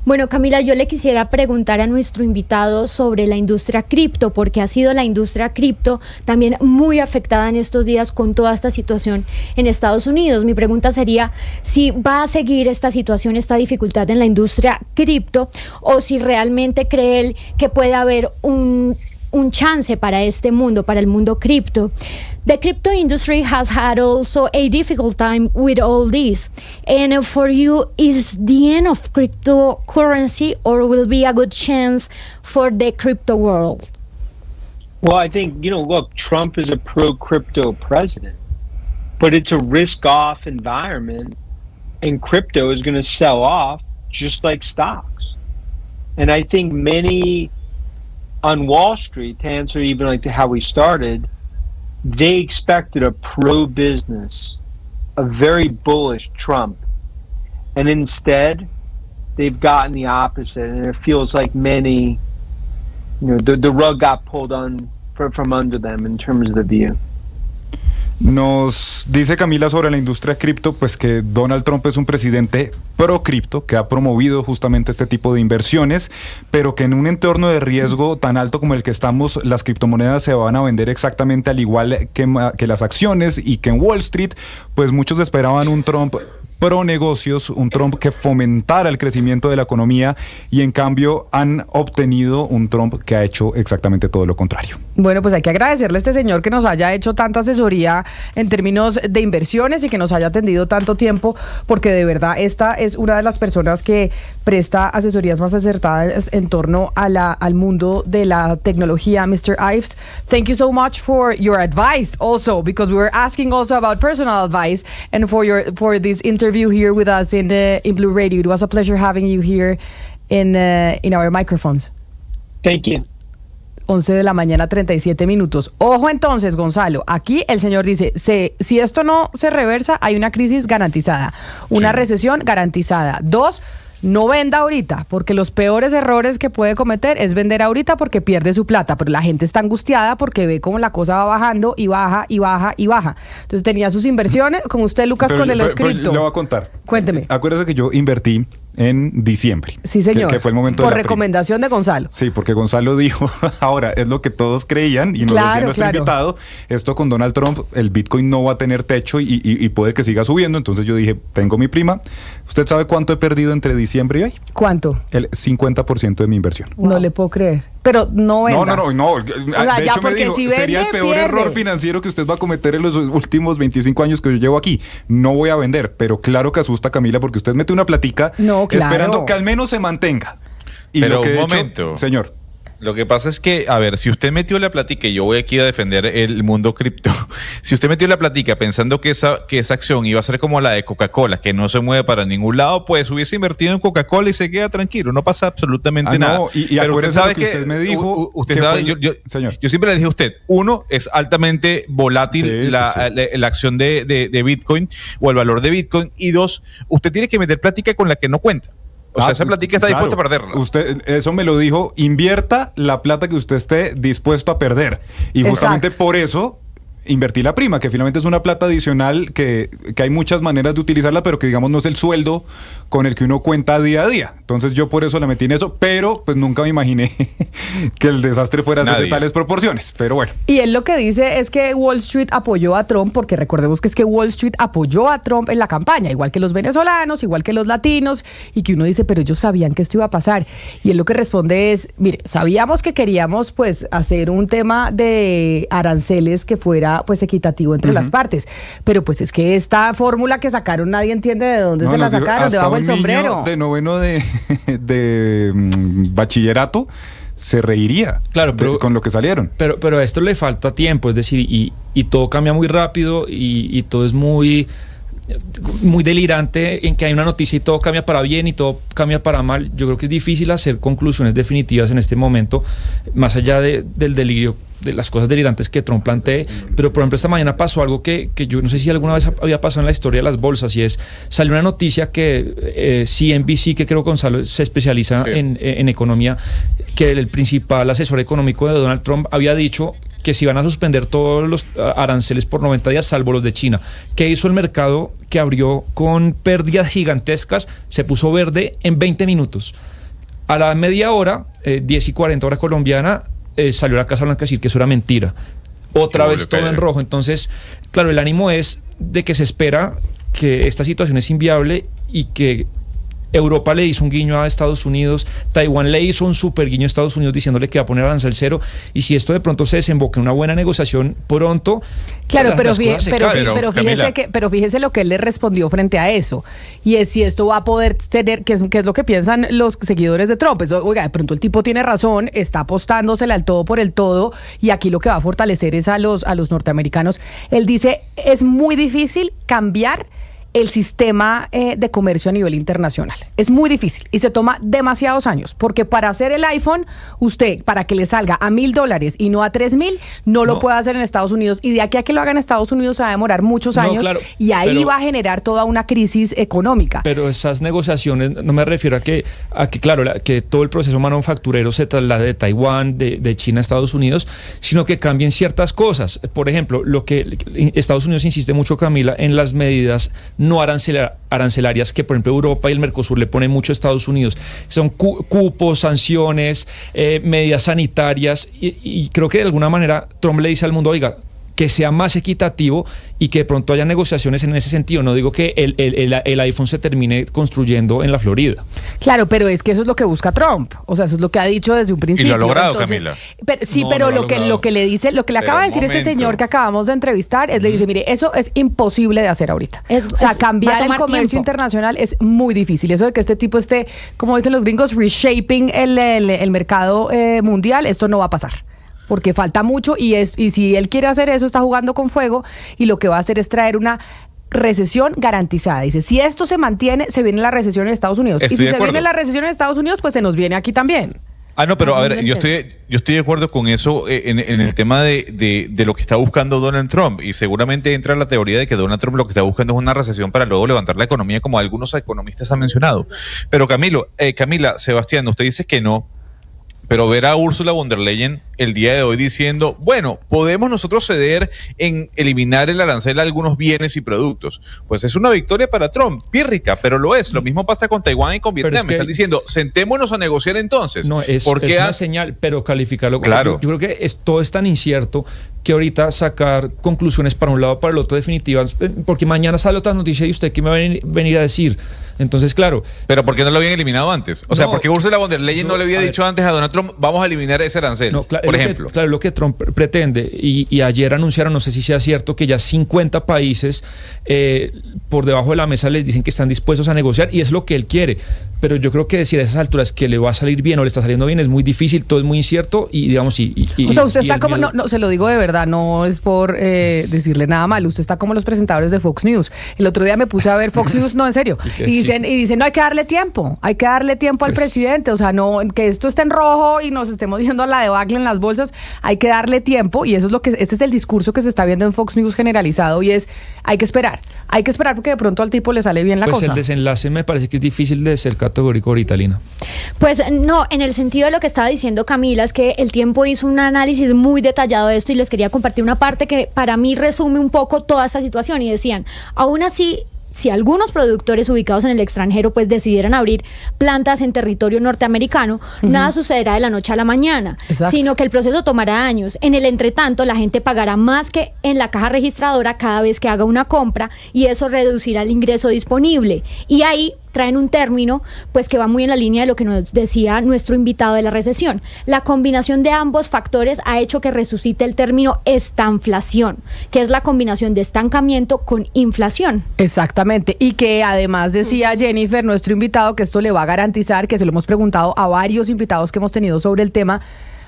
Bueno, Camila, yo le quisiera preguntar a nuestro invitado sobre la industria cripto, porque ha sido la industria cripto también muy afectada en estos días con toda esta situación en Estados Unidos. Mi pregunta sería si va a seguir esta situación, esta dificultad en la industria cripto, o si realmente cree él que puede haber un chance para este mundo, para el mundo cripto. The crypto industry has had also a difficult time with all this. And for you, is the end of cryptocurrency, or will be a good chance for the crypto world? Well, I think, look, Trump is a pro-crypto president, but it's a risk-off environment, and crypto is going to sell off just like stocks. And I think many on Wall Street, to answer even like how we started, they expected a pro-business, a very bullish Trump. And instead, they've gotten the opposite. And it feels like many, the rug got pulled from under them in terms of the view. Nos dice Camila sobre la industria cripto, pues que Donald Trump es un presidente pro cripto que ha promovido justamente este tipo de inversiones, pero que en un entorno de riesgo tan alto como el que estamos, las criptomonedas se van a vender exactamente al igual que las acciones, y que en Wall Street, pues muchos esperaban un Trump pro negocios, un Trump que fomentara el crecimiento de la economía, y en cambio han obtenido un Trump que ha hecho exactamente todo lo contrario. Bueno, pues hay que agradecerle a este señor que nos haya hecho tanta asesoría en términos de inversiones y que nos haya atendido tanto tiempo, porque de verdad esta es una de las personas que presta asesorías más acertadas en torno a al mundo de la tecnología. Mr. Ives, thank you so much for your advice also, because we were asking also about personal advice, and for this interview here with us in Blue Radio. It was a pleasure having you here in our microphones. Thank you. 11 de la mañana, 37 minutos. Ojo entonces, Gonzalo, aquí el señor dice, si esto no se reversa, hay una crisis garantizada, una recesión garantizada. 2, no venda ahorita, porque los peores errores que puede cometer es vender ahorita porque pierde su plata, pero la gente está angustiada porque ve cómo la cosa va bajando y baja y baja y baja. Entonces tenía sus inversiones, como usted, Lucas, con el cripto. Le voy a contar. Cuénteme. Acuérdese que yo invertí en diciembre. Sí, señor. Que fue el momento por de la recomendación de Gonzalo. Sí, porque Gonzalo dijo, ahora es lo que todos creían, y nos decía nuestro invitado, esto con Donald Trump, el Bitcoin no va a tener techo y puede que siga subiendo. Entonces yo dije, tengo mi prima. ¿Usted sabe cuánto he perdido entre diciembre y hoy? ¿Cuánto? El 50% de mi inversión. Wow. No le puedo creer. Pero no venda. No. O sea, de hecho me dijo, si vende, sería el peor pierde. error financiero que usted va a cometer en los últimos 25 años que yo llevo aquí. No voy a vender, pero claro que asusta, Camila, porque usted mete una platica esperando que al menos se mantenga. Y pero lo que un he hecho, momento. señor. Lo que pasa es que, a ver, si usted metió la platica, y yo voy aquí a defender el mundo cripto, si usted metió la platica pensando que esa acción iba a ser como la de Coca-Cola, que no se mueve para ningún lado, pues hubiese invertido en Coca-Cola y se queda tranquilo, no pasa absolutamente nada. Y pero usted sabe que usted me dijo, usted sabe, yo siempre le dije a usted, uno, es altamente volátil la acción de Bitcoin o el valor de Bitcoin, y 2, usted tiene que meter plática con la que no cuenta. O sea, esa platica está dispuesta a perderla. Usted, eso me lo dijo, invierta la plata que usted esté dispuesto a perder. Y justamente por eso invertí la prima, que finalmente es una plata adicional que hay muchas maneras de utilizarla, pero que digamos no es el sueldo con el que uno cuenta día a día. Entonces yo por eso la metí en eso, pero pues nunca me imaginé que el desastre fuera a ser de tales proporciones, pero bueno. Y él lo que dice es que Wall Street apoyó a Trump, porque recordemos que es que Wall Street apoyó a Trump en la campaña, igual que los venezolanos, igual que los latinos, y que uno dice, pero ellos sabían que esto iba a pasar. Y él lo que responde es, mire, sabíamos que queríamos pues hacer un tema de aranceles que fuera pues equitativo entre las partes, pero pues es que esta fórmula que sacaron nadie entiende de dónde se la sacaron, debajo del sombrero. De noveno de bachillerato se reiría con lo que salieron. Pero a esto le falta tiempo, es decir, y todo cambia muy rápido y todo es muy delirante, en que hay una noticia y todo cambia para bien y todo cambia para mal. Yo creo que es difícil hacer conclusiones definitivas en este momento, más allá del delirio, de las cosas delirantes que Trump plantee. Pero por ejemplo esta mañana pasó algo que yo no sé si alguna vez había pasado en la historia de las bolsas, y es, salió una noticia que CNBC, que creo que Gonzalo se especializa en economía, que el principal asesor económico de Donald Trump había dicho que se iban a suspender todos los aranceles por 90 días, salvo los de China. ¿Qué hizo el mercado, que abrió con pérdidas gigantescas? Se puso verde en 20 minutos. A la media hora, 10:40 hora colombiana, salió la Casa Blanca a decir que eso era mentira. Otra vez todo en rojo. Entonces, claro, el ánimo es de que se espera que esta situación es inviable y que Europa le hizo un guiño a Estados Unidos, Taiwán le hizo un super guiño a Estados Unidos diciéndole que va a poner arancel cero, y si esto de pronto se desemboca en una buena negociación pronto, claro, pero fíjese lo que él le respondió frente a eso, y es si esto va a poder tener, que es lo que piensan los seguidores de Trump. Oiga, de pronto el tipo tiene razón, está apostándosele al todo por el todo, y aquí lo que va a fortalecer es a los norteamericanos. Él dice, es muy difícil cambiar el sistema de comercio a nivel internacional. Es muy difícil y se toma demasiados años, porque para hacer el iPhone, usted, para que le salga a $1,000 y no a 3,000, no lo puede hacer en Estados Unidos, y de aquí a que lo haga en Estados Unidos se va a demorar muchos años, claro, y ahí pero va a generar toda una crisis económica. Pero esas negociaciones, no me refiero a que claro, que todo el proceso manufacturero se traslade de Taiwán, de China a Estados Unidos, sino que cambien ciertas cosas. Por ejemplo, lo que Estados Unidos insiste mucho, Camila, en las medidas no arancelarias que, por ejemplo, Europa y el Mercosur le ponen mucho a Estados Unidos. Son cupos, sanciones, medidas sanitarias, y creo que de alguna manera Trump le dice al mundo, oiga, que sea más equitativo y que de pronto haya negociaciones en ese sentido. No digo que el iPhone se termine construyendo en la Florida. Claro, pero es que eso es lo que busca Trump. O sea, eso es lo que ha dicho desde un principio. Y lo ha logrado, entonces, Camila. Pero lo que le dice, lo que le acaba de decir ese señor que acabamos de entrevistar, le dice, mire, eso es imposible de hacer ahorita. Cambiar el comercio internacional es muy difícil. Eso de que este tipo esté, como dicen los gringos, reshaping el mercado mundial, esto no va a pasar. Porque falta mucho, y si él quiere hacer eso, está jugando con fuego, y lo que va a hacer es traer una recesión garantizada. Dice, si esto se mantiene, se viene la recesión en Estados Unidos. Y si se viene la recesión en Estados Unidos, pues se nos viene aquí también. No, pero a ver, yo estoy de acuerdo con eso en el tema de lo que está buscando Donald Trump, y seguramente entra la teoría de que Donald Trump lo que está buscando es una recesión para luego levantar la economía, como algunos economistas han mencionado. Pero Camila, Sebastián, usted dice que no, pero ver a Ursula von der Leyen el día de hoy diciendo, bueno, podemos nosotros ceder en eliminar el arancel a algunos bienes y productos, pues es una victoria para Trump, pírrica, pero lo es. Lo mismo pasa con Taiwán y con Vietnam. Están diciendo, sentémonos a negociar entonces. No, es una señal, pero calificarlo. Claro. Yo creo que todo es tan incierto que ahorita sacar conclusiones para un lado o para el otro definitivas, porque mañana sale otra noticia y usted qué me va a venir a decir. Entonces, claro. Pero ¿por qué no lo habían eliminado antes? O sea, ¿por qué Ursula von der Leyen no le había dicho antes a Donald Trump, vamos a eliminar ese arancel, por ejemplo? Claro, lo que Trump pretende, y ayer anunciaron, no sé si sea cierto, que ya 50 países por debajo de la mesa les dicen que están dispuestos a negociar, y es lo que él quiere. Pero yo creo que decir a esas alturas que le va a salir bien o le está saliendo bien es muy difícil, todo es muy incierto, y digamos, o sea, usted está como, no, se lo digo de verdad, no es por decirle nada mal, usted está como los presentadores de Fox News. El otro día me puse a ver Fox News, no, en serio, y dicen, no, hay que darle tiempo al presidente, o sea, no, que esto esté en rojo y nos estemos yendo a la debacle en las bolsas, hay que darle tiempo, y eso es este es el discurso que se está viendo en Fox News generalizado, y es, hay que esperar porque de pronto al tipo le sale bien la cosa. Pues el desenlace me parece que es difícil de ser categórico ahorita, Lina. Pues no, en el sentido de lo que estaba diciendo Camila, es que el Tiempo hizo un análisis muy detallado de esto, y les quería compartir una parte que para mí resume un poco toda esta situación, y decían, aún así, si algunos productores ubicados en el extranjero pues decidieran abrir plantas en territorio norteamericano, nada sucederá de la noche a la mañana, sino que el proceso tomará años. En el entretanto, la gente pagará más que en la caja registradora cada vez que haga una compra, y eso reducirá el ingreso disponible. Y ahí traen un término pues que va muy en la línea de lo que nos decía nuestro invitado de la recesión. La combinación de ambos factores ha hecho que resucite el término estanflación, que es la combinación de estancamiento con inflación. Exactamente, y que además decía Jennifer, nuestro invitado, que esto le va a garantizar, que se lo hemos preguntado a varios invitados que hemos tenido sobre el tema,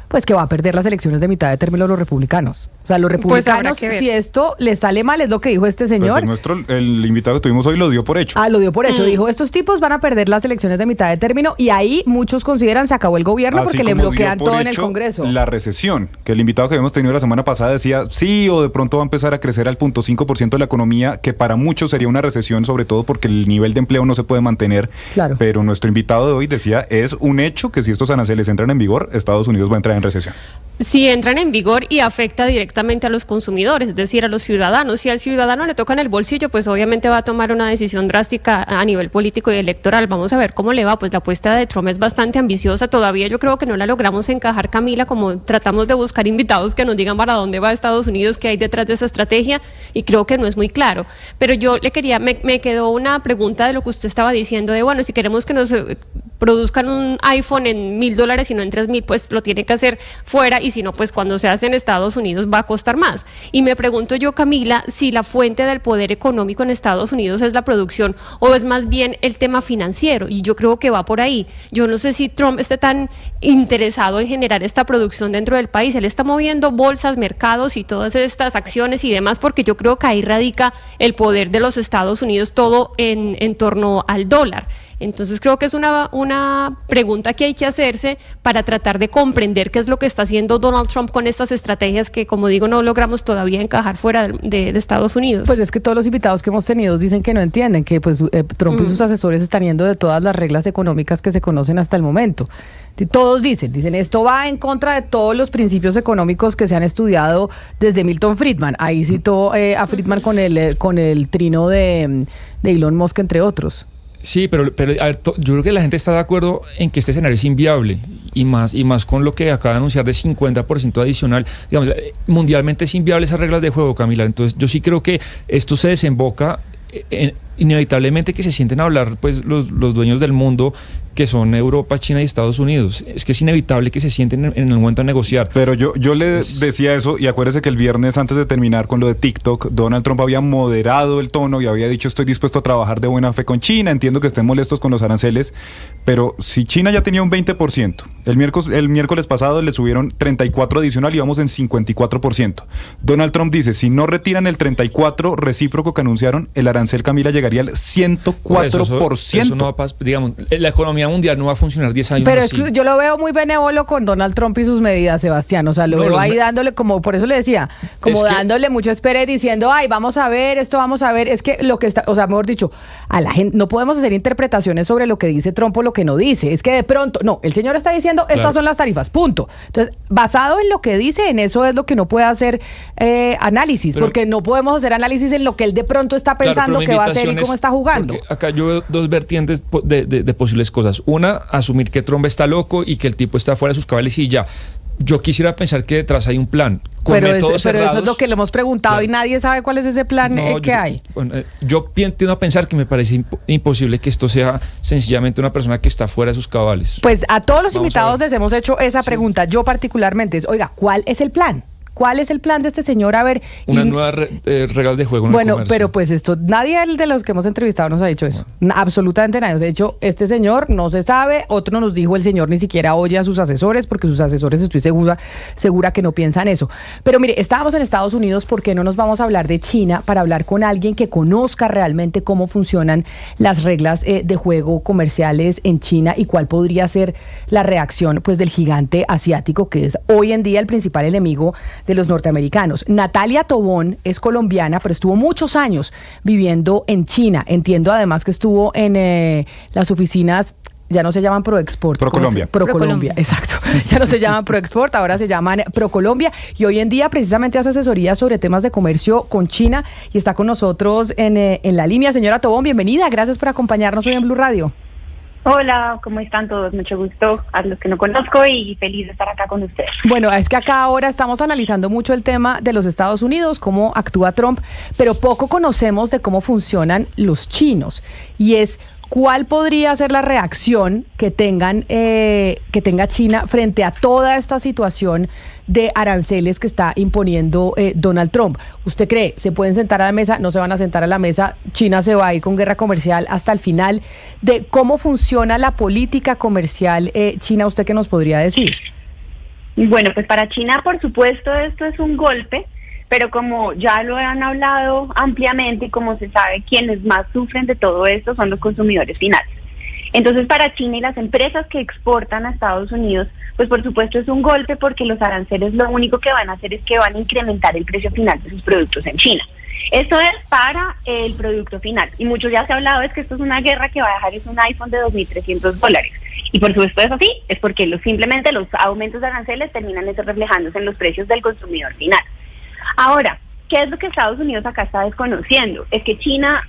pues que va a perder las elecciones de mitad de término los republicanos. O sea, los republicanos, pues si esto les sale mal, es lo que dijo este señor. Pues el invitado que tuvimos hoy lo dio por hecho. Lo dio por hecho. Dijo, estos tipos van a perder las elecciones de mitad de término, y ahí muchos consideran se acabó el gobierno porque le bloquean todo en el Congreso. La recesión, que el invitado que habíamos tenido la semana pasada decía, sí, o de pronto va a empezar a crecer al 0.5% de la economía, que para muchos sería una recesión, sobre todo porque el nivel de empleo no se puede mantener. Claro. Pero nuestro invitado de hoy decía, es un hecho que si estos aranceles entran en vigor, Estados Unidos va a entrar en recesión. Si entran en vigor, y afecta directamente a los consumidores, es decir, a los ciudadanos. Si al ciudadano le toca en el bolsillo, pues obviamente va a tomar una decisión drástica a nivel político y electoral. Vamos a ver cómo le va. Pues la apuesta de Trump es bastante ambiciosa. Todavía yo creo que no la logramos encajar, Camila, como tratamos de buscar invitados que nos digan para dónde va Estados Unidos, qué hay detrás de esa estrategia, y creo que no es muy claro. Pero yo le quería, me quedó una pregunta de lo que usted estaba diciendo, de bueno, si queremos que nos produzcan un iPhone en $1,000 y no en 3,000, pues lo tiene que hacer fuera, y si no, pues cuando se hace en Estados Unidos va a costar más. Y me pregunto yo, Camila, si la fuente del poder económico en Estados Unidos es la producción o es más bien el tema financiero, y yo creo que va por ahí. Yo no sé si Trump esté tan interesado en generar esta producción dentro del país. Él está moviendo bolsas, mercados y todas estas acciones y demás, porque yo creo que ahí radica el poder de los Estados Unidos, todo en torno al dólar. Entonces creo que es una pregunta que hay que hacerse para tratar de comprender qué es lo que está haciendo Donald Trump con estas estrategias que, como digo, no logramos todavía encajar fuera de Estados Unidos. Pues es que todos los invitados que hemos tenido dicen que no entienden, que pues Trump y sus asesores están yendo de todas las reglas económicas que se conocen hasta el momento. Todos dicen esto va en contra de todos los principios económicos que se han estudiado desde Milton Friedman. Ahí citó a Friedman con el trino de Elon Musk, entre otros. Sí, pero a ver, yo creo que la gente está de acuerdo en que este escenario es inviable, y más con lo que acaba de anunciar de 50% adicional. Digamos, mundialmente es inviable esas reglas de juego, Camila. Entonces yo sí creo que esto se desemboca inevitablemente que se sienten a hablar pues los dueños del mundo, que son Europa, China y Estados Unidos. Es que es inevitable que se sienten en el momento de negociar. Pero yo le decía eso, y acuérdese que el viernes, antes de terminar con lo de TikTok, Donald Trump había moderado el tono y había dicho: estoy dispuesto a trabajar de buena fe con China, entiendo que estén molestos con los aranceles, pero si China ya tenía un 20%, el miércoles pasado le subieron 34 adicional y vamos en 54%. Donald Trump dice: si no retiran el 34 recíproco que anunciaron, el arancel, Camila, llegaría al 104%. Eso no va a pasar, digamos, la economía mundial no va a funcionar 10 años pero así. es que yo lo veo muy benévolo con Donald Trump y sus medidas, Sebastián. O sea, lo veo ahí dándole, como por eso le decía, como dándole mucho espere, diciendo: ay, vamos a ver esto, vamos a ver. Es que lo que está, o sea, mejor dicho, a la gente no podemos hacer interpretaciones sobre lo que dice Trump o lo que no dice. Es que de pronto, no, el señor está diciendo: estas son las tarifas, punto. Entonces, basado en lo que dice, en eso es lo que no puede hacer análisis, porque no podemos hacer análisis en lo que él de pronto está pensando que va a hacer y cómo está jugando. Acá yo veo dos vertientes de posibles cosas. Una, asumir que Trump está loco y que el tipo está fuera de sus cabales y ya. Yo quisiera pensar que detrás hay un plan. Pero eso es lo que le hemos preguntado, claro, y nadie sabe cuál es ese plan que hay. Bueno, yo tiendo a pensar que me parece imposible que esto sea sencillamente una persona que está fuera de sus cabales. Pues a todos los invitados les hemos hecho esa pregunta. Yo particularmente es: oiga, ¿cuál es el plan? ¿Cuál es el plan de este señor? A ver. Una nueva reglas de juego en el comercio. Pero pues esto, nadie de los que hemos entrevistado nos ha dicho eso. Absolutamente nadie. De hecho, este señor no se sabe. Otro nos dijo: el señor ni siquiera oye a sus asesores, porque sus asesores, estoy segura que no piensan eso. Pero mire, estábamos en Estados Unidos, ¿por qué no nos vamos a hablar de China para hablar con alguien que conozca realmente cómo funcionan las reglas de juego comerciales en China y cuál podría ser la reacción pues del gigante asiático, que es hoy en día el principal enemigo de los norteamericanos? Natalia Tobón es colombiana, pero estuvo muchos años viviendo en China. Entiendo además que estuvo en las oficinas, ya no se llaman ProExport. ProColombia. ProColombia, exacto. Ya no se llaman ProExport, ahora se llaman ProColombia, y hoy en día precisamente hace asesoría sobre temas de comercio con China, y está con nosotros en la línea. Señora Tobón, bienvenida, gracias por acompañarnos hoy en Blue Radio. Hola, ¿cómo están todos? Mucho gusto a los que no conozco y feliz de estar acá con ustedes. Bueno, es que acá ahora estamos analizando mucho el tema de los Estados Unidos, cómo actúa Trump, pero poco conocemos de cómo funcionan los chinos, y es: ¿cuál podría ser la reacción que tenga China frente a toda esta situación de aranceles que está imponiendo Donald Trump? ¿Usted cree se pueden sentar a la mesa? ¿No se van a sentar a la mesa? ¿China se va a ir con guerra comercial hasta el final? ¿De cómo funciona la política comercial china, usted qué nos podría decir? Bueno, pues para China, por supuesto, esto es un golpe, pero como ya lo han hablado ampliamente y como se sabe, quienes más sufren de todo esto son los consumidores finales. Entonces, para China y las empresas que exportan a Estados Unidos, pues por supuesto es un golpe, porque los aranceles lo único que van a hacer es que van a incrementar el precio final de sus productos en China. Esto es para el producto final, y mucho ya se ha hablado, es que esto es una guerra que va a dejar es un iPhone de $2,300. Y por supuesto es así, es porque simplemente los aumentos de aranceles terminan reflejándose en los precios del consumidor final. Ahora, ¿qué es lo que Estados Unidos acá está desconociendo? Es que China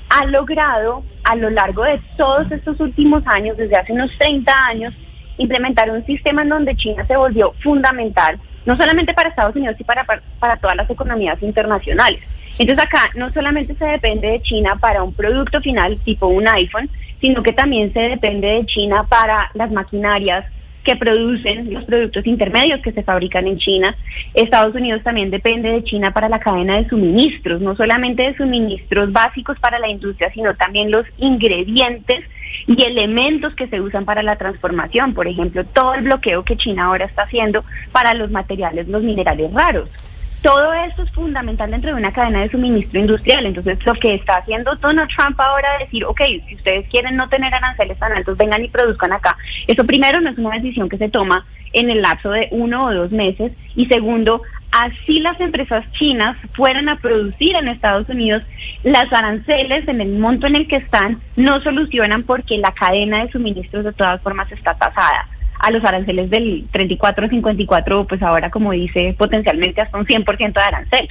ha logrado, a lo largo de todos estos últimos años, desde hace unos 30 años, implementar un sistema en donde China se volvió fundamental, no solamente para Estados Unidos, sino para todas las economías internacionales. Entonces acá no solamente se depende de China para un producto final tipo un iPhone, sino que también se depende de China para las maquinarias que producen los productos intermedios que se fabrican en China. Estados Unidos también depende de China para la cadena de suministros, no solamente de suministros básicos para la industria, sino también los ingredientes y elementos que se usan para la transformación. Por ejemplo, todo el bloqueo que China ahora está haciendo para los materiales, los minerales raros. Todo esto es fundamental dentro de una cadena de suministro industrial. Entonces, lo que está haciendo Donald Trump ahora es decir, ok, si ustedes quieren no tener aranceles tan altos, vengan y produzcan acá. Eso primero no es una decisión que se toma en el lapso de 1 o 2 meses. Y segundo, así las empresas chinas fueran a producir en Estados Unidos, las aranceles en el monto en el que están no solucionan porque la cadena de suministros de todas formas está tasada a los aranceles del 34, 54, pues ahora, como dice, potencialmente hasta un 100% de arancel.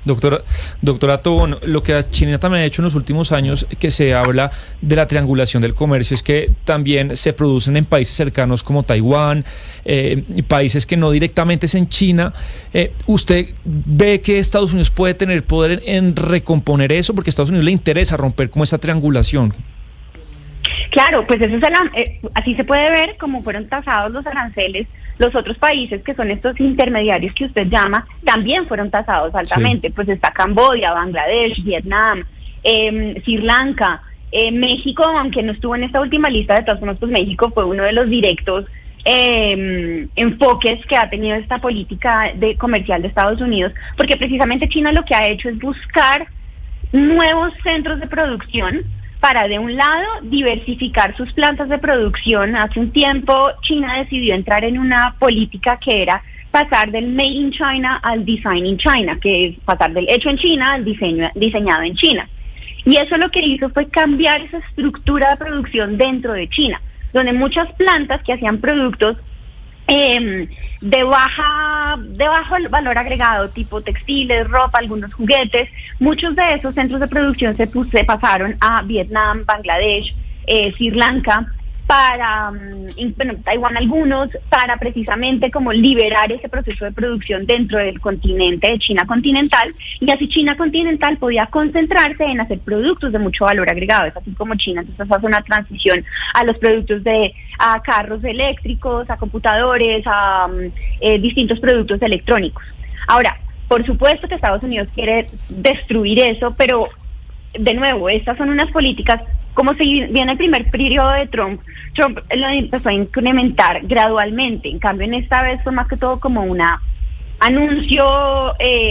Doctora Tobón, lo que China también ha hecho en los últimos años, que se habla de la triangulación del comercio, es que también se producen en países cercanos como Taiwán, países que no directamente es en China. ¿Usted ve que Estados Unidos puede tener poder en recomponer eso? Porque a Estados Unidos le interesa romper como esa triangulación. Claro, pues eso así se puede ver como fueron tasados los aranceles. Los otros países que son estos intermediarios que usted llama, también fueron tasados altamente. Sí. Pues está Camboya, Bangladesh, Vietnam, Sri Lanka, México, aunque no estuvo en esta última lista, de todas formas, pues México fue uno de los directos enfoques que ha tenido esta política comercial de Estados Unidos, porque precisamente China lo que ha hecho es buscar nuevos centros de producción para, de un lado, diversificar sus plantas de producción. Hace un tiempo China decidió entrar en una política que era pasar del Made in China al Design in China, que es pasar del hecho en China al diseñado en China. Y eso lo que hizo fue cambiar esa estructura de producción dentro de China, donde muchas plantas que hacían productos de bajo valor agregado, tipo textiles, ropa, algunos juguetes, muchos de esos centros de producción se pasaron a Vietnam, Bangladesh, Sri Lanka, Taiwán algunos, para precisamente como liberar ese proceso de producción dentro del continente de China continental, y así China continental podía concentrarse en hacer productos de mucho valor agregado. Es así como China entonces hace una transición a los productos a carros eléctricos, a computadores, a distintos productos electrónicos. Ahora, por supuesto que Estados Unidos quiere destruir eso, pero de nuevo, estas son unas políticas. Como si viene el primer periodo de Trump lo empezó a incrementar gradualmente. En cambio, en esta vez fue más que todo como un anuncio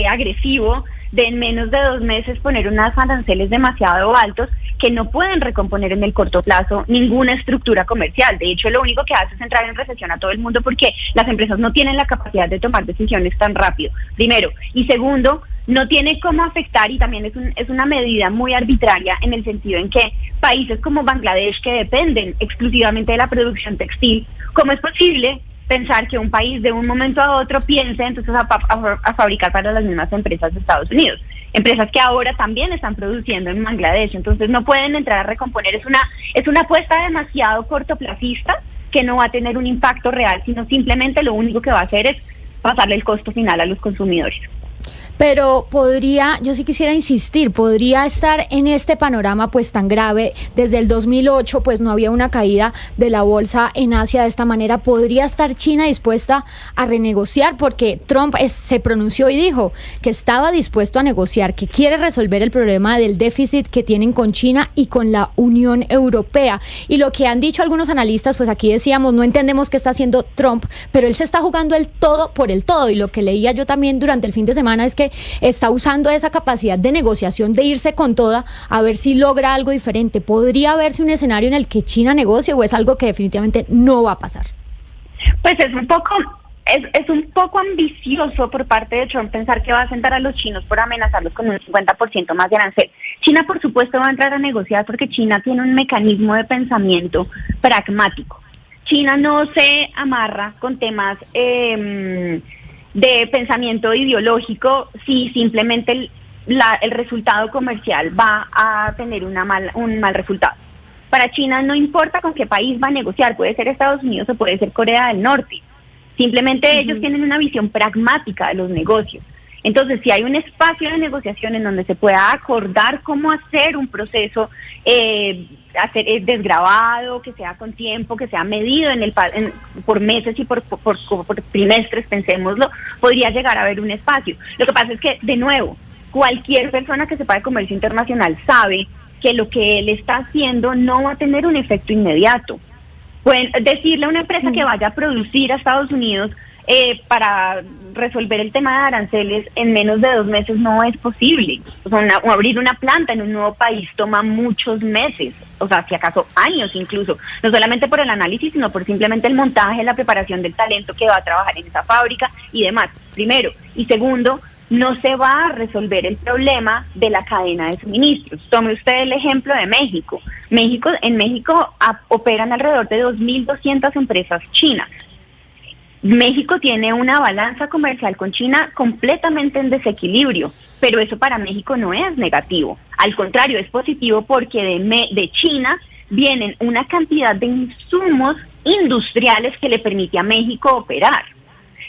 agresivo de en menos de 2 meses poner unos aranceles demasiado altos que no pueden recomponer en el corto plazo ninguna estructura comercial. De hecho, lo único que hace es entrar en recesión a todo el mundo porque las empresas no tienen la capacidad de tomar decisiones tan rápido, primero. Y segundo, no tiene cómo afectar, y también es una medida muy arbitraria en el sentido en que países como Bangladesh, que dependen exclusivamente de la producción textil, ¿cómo es posible pensar que un país de un momento a otro piense entonces a fabricar para las mismas empresas de Estados Unidos? Empresas que ahora también están produciendo en Bangladesh, entonces no pueden entrar a recomponer. Es una apuesta demasiado cortoplacista que no va a tener un impacto real, sino simplemente lo único que va a hacer es pasarle el costo final a los consumidores. Pero yo sí quisiera insistir, podría estar en este panorama pues tan grave. Desde el 2008 pues no había una caída de la bolsa en Asia de esta manera. ¿Podría estar China dispuesta a renegociar? Porque Trump se pronunció y dijo que estaba dispuesto a negociar, que quiere resolver el problema del déficit que tienen con China y con la Unión Europea. Y lo que han dicho algunos analistas, pues aquí decíamos, no entendemos qué está haciendo Trump, pero él se está jugando el todo por el todo. Y lo que leía yo también durante el fin de semana es que está usando esa capacidad de negociación, de irse con toda, a ver si logra algo diferente. ¿Podría verse un escenario en el que China negocie o es algo que definitivamente no va a pasar? Pues es un poco ambicioso por parte de Trump pensar que va a sentar a los chinos por amenazarlos con un 50% más de arancel. China, por supuesto, va a entrar a negociar porque China tiene un mecanismo de pensamiento pragmático. China no se amarra con temas de pensamiento ideológico si simplemente el resultado comercial va a tener un mal resultado. Para China no importa con qué país va a negociar, puede ser Estados Unidos o puede ser Corea del Norte. Simplemente ellos tienen una visión pragmática de los negocios. Entonces, si hay un espacio de negociación en donde se pueda acordar cómo hacer un proceso desgravado, que sea con tiempo, que sea medido por meses y por trimestres, pensémoslo, podría llegar a haber un espacio. Lo que pasa es que, de nuevo, cualquier persona que sepa de comercio internacional sabe que lo que él está haciendo no va a tener un efecto inmediato. Pueden decirle a una empresa que vaya a producir a Estados Unidos para resolver el tema de aranceles en menos de 2 meses no es posible. O sea, abrir una planta en un nuevo país toma muchos meses, o sea, si acaso años incluso, no solamente por el análisis, sino por simplemente el montaje, la preparación del talento que va a trabajar en esa fábrica y demás, primero. Y segundo, no se va a resolver el problema de la cadena de suministros. Tome usted el ejemplo de México. En México operan alrededor de 2.200 empresas chinas. México tiene una balanza comercial con China completamente en desequilibrio, pero eso para México no es negativo. Al contrario, es positivo porque de China vienen una cantidad de insumos industriales que le permite a México operar.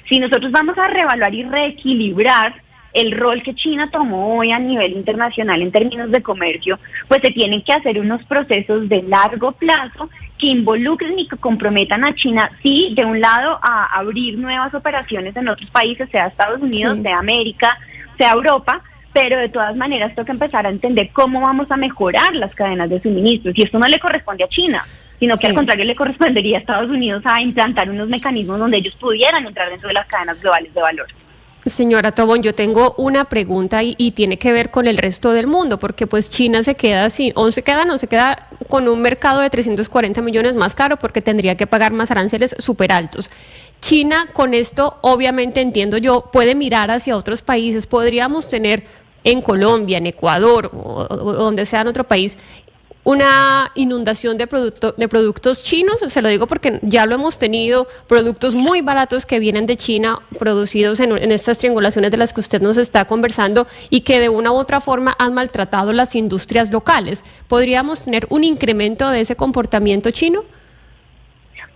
Si nosotros vamos a reevaluar y reequilibrar el rol que China tomó hoy a nivel internacional en términos de comercio, pues se tienen que hacer unos procesos de largo plazo que involucren y que comprometan a China, sí, de un lado a abrir nuevas operaciones en otros países, sea Estados Unidos, sea América, sea Europa, pero de todas maneras toca empezar a entender cómo vamos a mejorar las cadenas de suministros, y esto no le corresponde a China, sino que al contrario le correspondería a Estados Unidos a implantar unos mecanismos donde ellos pudieran entrar dentro de las cadenas globales de valor. Señora Tobón, yo tengo una pregunta y tiene que ver con el resto del mundo, porque pues China se queda con un mercado de 340 millones más caro porque tendría que pagar más aranceles súper altos. China con esto, obviamente entiendo yo, puede mirar hacia otros países. Podríamos tener en Colombia, en Ecuador o donde sea en otro país, una inundación de productos chinos. Se lo digo porque ya lo hemos tenido, productos muy baratos que vienen de China, producidos en estas triangulaciones de las que usted nos está conversando y que de una u otra forma han maltratado las industrias locales. ¿Podríamos tener un incremento de ese comportamiento chino?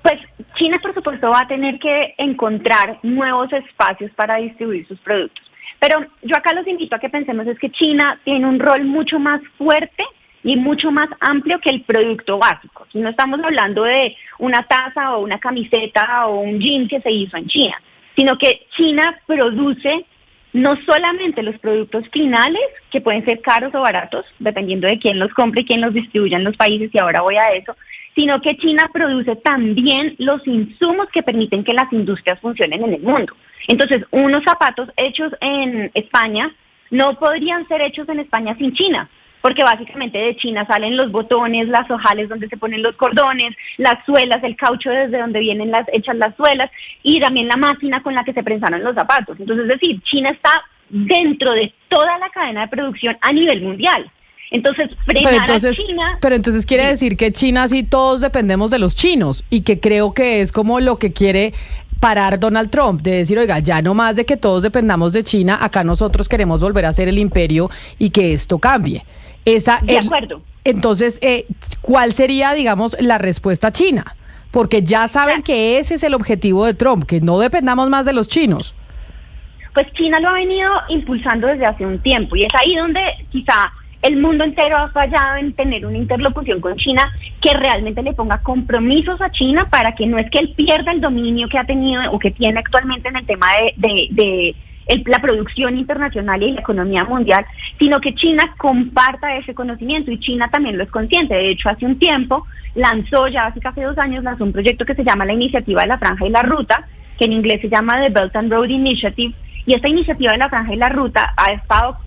Pues China, por supuesto, va a tener que encontrar nuevos espacios para distribuir sus productos. Pero yo acá los invito a que pensemos es que China tiene un rol mucho más fuerte y mucho más amplio que el producto básico. Aquí no estamos hablando de una taza o una camiseta o un jean que se hizo en China, sino que China produce no solamente los productos finales, que pueden ser caros o baratos, dependiendo de quién los compre y quién los distribuya en los países, y ahora voy a eso, sino que China produce también los insumos que permiten que las industrias funcionen en el mundo. Entonces, unos zapatos hechos en España no podrían ser hechos en España sin China, porque básicamente de China salen los botones, las ojales donde se ponen los cordones, las suelas, el caucho desde donde vienen hechas las suelas, y también la máquina con la que se prensaron los zapatos. Entonces, es decir, China está dentro de toda la cadena de producción a nivel mundial. Entonces, a China... Pero entonces quiere decir que China sí todos dependemos de los chinos, y que creo que es como lo que quiere parar Donald Trump, de decir, oiga, ya no más de que todos dependamos de China, acá nosotros queremos volver a ser el imperio y que esto cambie. De acuerdo. Entonces, ¿cuál sería, digamos, la respuesta china? Porque ya saben que ese es el objetivo de Trump, que no dependamos más de los chinos. Pues China lo ha venido impulsando desde hace un tiempo, y es ahí donde quizá el mundo entero ha fallado en tener una interlocución con China que realmente le ponga compromisos a China para que no es que él pierda el dominio que ha tenido o que tiene actualmente en el tema de la producción internacional y la economía mundial, sino que China comparta ese conocimiento, y China también lo es consciente. De hecho, hace un tiempo hace casi 2 años, lanzó un proyecto que se llama la Iniciativa de la Franja y la Ruta, que en inglés se llama The Belt and Road Initiative, y esta Iniciativa de la Franja y la Ruta ha estado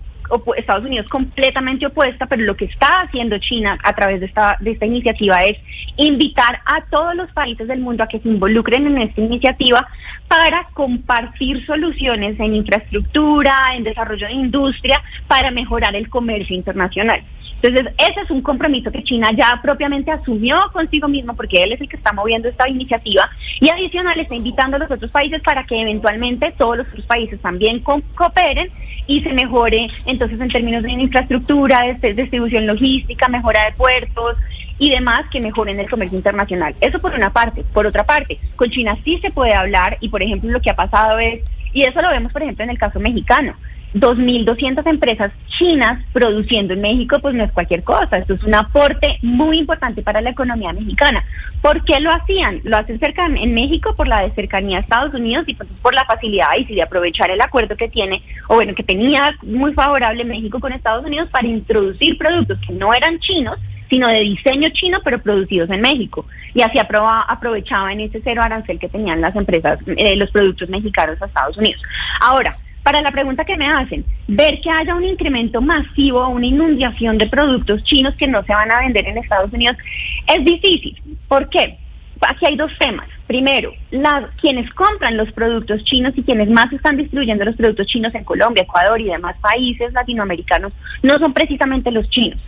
Estados Unidos completamente opuesta, pero lo que está haciendo China a través de esta iniciativa es invitar a todos los países del mundo a que se involucren en esta iniciativa para compartir soluciones en infraestructura, en desarrollo de industria, para mejorar el comercio internacional. Entonces, ese es un compromiso que China ya propiamente asumió consigo mismo, porque él es el que está moviendo esta iniciativa, y adicional está invitando a los otros países para que eventualmente todos los otros países también cooperen y se mejore entonces en términos de infraestructura, de distribución logística, mejora de puertos y demás, que mejoren el comercio internacional. Eso por una parte. Por otra parte, con China sí se puede hablar, y por ejemplo lo que ha pasado es, y eso lo vemos por ejemplo en el caso mexicano, 2.200 empresas chinas produciendo en México, pues no es cualquier cosa. Esto es un aporte muy importante para la economía mexicana. ¿Por qué lo hacían? Lo hacen en México por la cercanía a Estados Unidos y pues por la facilidad ahí sí de aprovechar el acuerdo que tiene, o bueno, que tenía muy favorable México con Estados Unidos para introducir productos que no eran chinos, sino de diseño chino, pero producidos en México. Y así aprovechaban ese cero arancel que tenían las empresas, los productos mexicanos a Estados Unidos. Ahora, para la pregunta que me hacen, ver que haya un incremento masivo, una inundación de productos chinos que no se van a vender en Estados Unidos, es difícil. ¿Por qué? Aquí hay dos temas. Primero, quienes compran los productos chinos y quienes más están distribuyendo los productos chinos en Colombia, Ecuador y demás países latinoamericanos no son precisamente los chinos,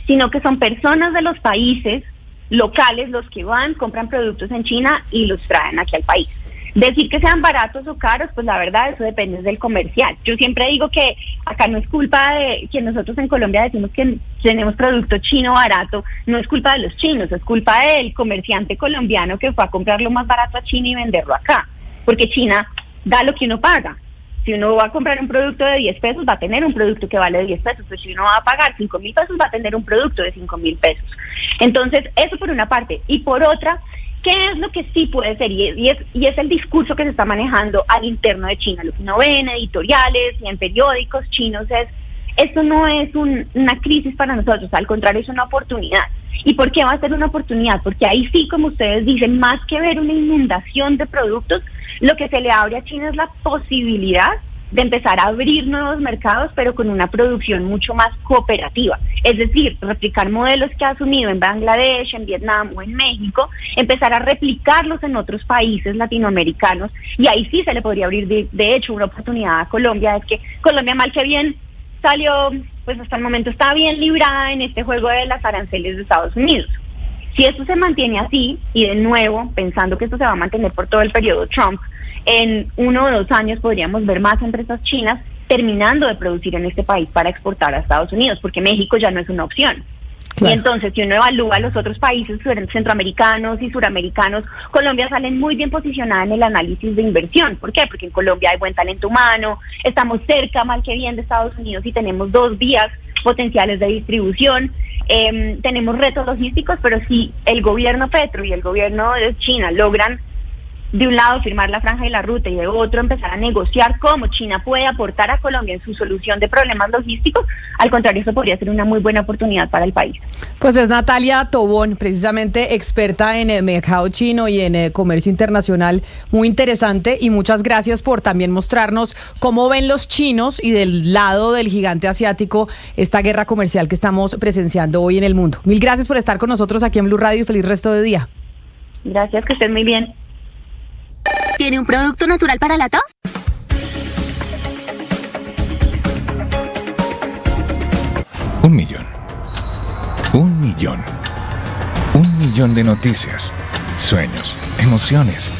sino que son personas de los países locales los que compran productos en China y los traen aquí al país. Decir que sean baratos o caros, pues la verdad eso depende del comercial. Yo siempre digo que acá no es culpa de que nosotros en Colombia decimos que tenemos producto chino barato, no es culpa de los chinos, es culpa del comerciante colombiano que fue a comprarlo más barato a China y venderlo acá, porque China da lo que uno paga. Si uno va a comprar un producto de 10 pesos, va a tener un producto que vale 10 pesos. Pues si uno va a pagar 5,000 pesos, va a tener un producto de 5,000 pesos. Entonces, eso por una parte. Y por otra, ¿qué es lo que sí puede ser? Y es el discurso que se está manejando al interno de China. Lo que uno ve en editoriales y en periódicos chinos es, esto no es una crisis para nosotros, al contrario, es una oportunidad. ¿Y por qué va a ser una oportunidad? Porque ahí sí, como ustedes dicen, más que ver una inundación de productos, lo que se le abre a China es la posibilidad de empezar a abrir nuevos mercados, pero con una producción mucho más cooperativa. Es decir, replicar modelos que ha asumido en Bangladesh, en Vietnam o en México, empezar a replicarlos en otros países latinoamericanos, y ahí sí se le podría abrir, de hecho, una oportunidad a Colombia. Es que Colombia, mal que bien, salió, pues hasta el momento está bien librada en este juego de las aranceles de Estados Unidos. Si esto se mantiene así, y de nuevo, pensando que esto se va a mantener por todo el periodo Trump, en 1 o 2 años podríamos ver más empresas chinas terminando de producir en este país para exportar a Estados Unidos, porque México ya no es una opción. Claro. Y entonces, si uno evalúa los otros países centroamericanos y suramericanos, Colombia sale muy bien posicionada en el análisis de inversión. ¿Por qué? Porque en Colombia hay buen talento humano, estamos cerca, mal que bien, de Estados Unidos y tenemos 2 vías potenciales de distribución. Tenemos retos logísticos, pero si el gobierno Petro y el gobierno de China logran, de un lado, firmar la franja y la ruta y de otro empezar a negociar cómo China puede aportar a Colombia en su solución de problemas logísticos, al contrario, eso podría ser una muy buena oportunidad para el país. Pues es Natalia Tobón, precisamente experta en el mercado chino y en comercio internacional, muy interesante, y muchas gracias por también mostrarnos cómo ven los chinos y del lado del gigante asiático esta guerra comercial que estamos presenciando hoy en el mundo. Mil gracias por estar con nosotros aquí en Blue Radio y feliz resto de día. Gracias, que estén muy bien. ¿Tiene un producto natural para la tos? Un millón. Un millón. Un millón de noticias, sueños, emociones,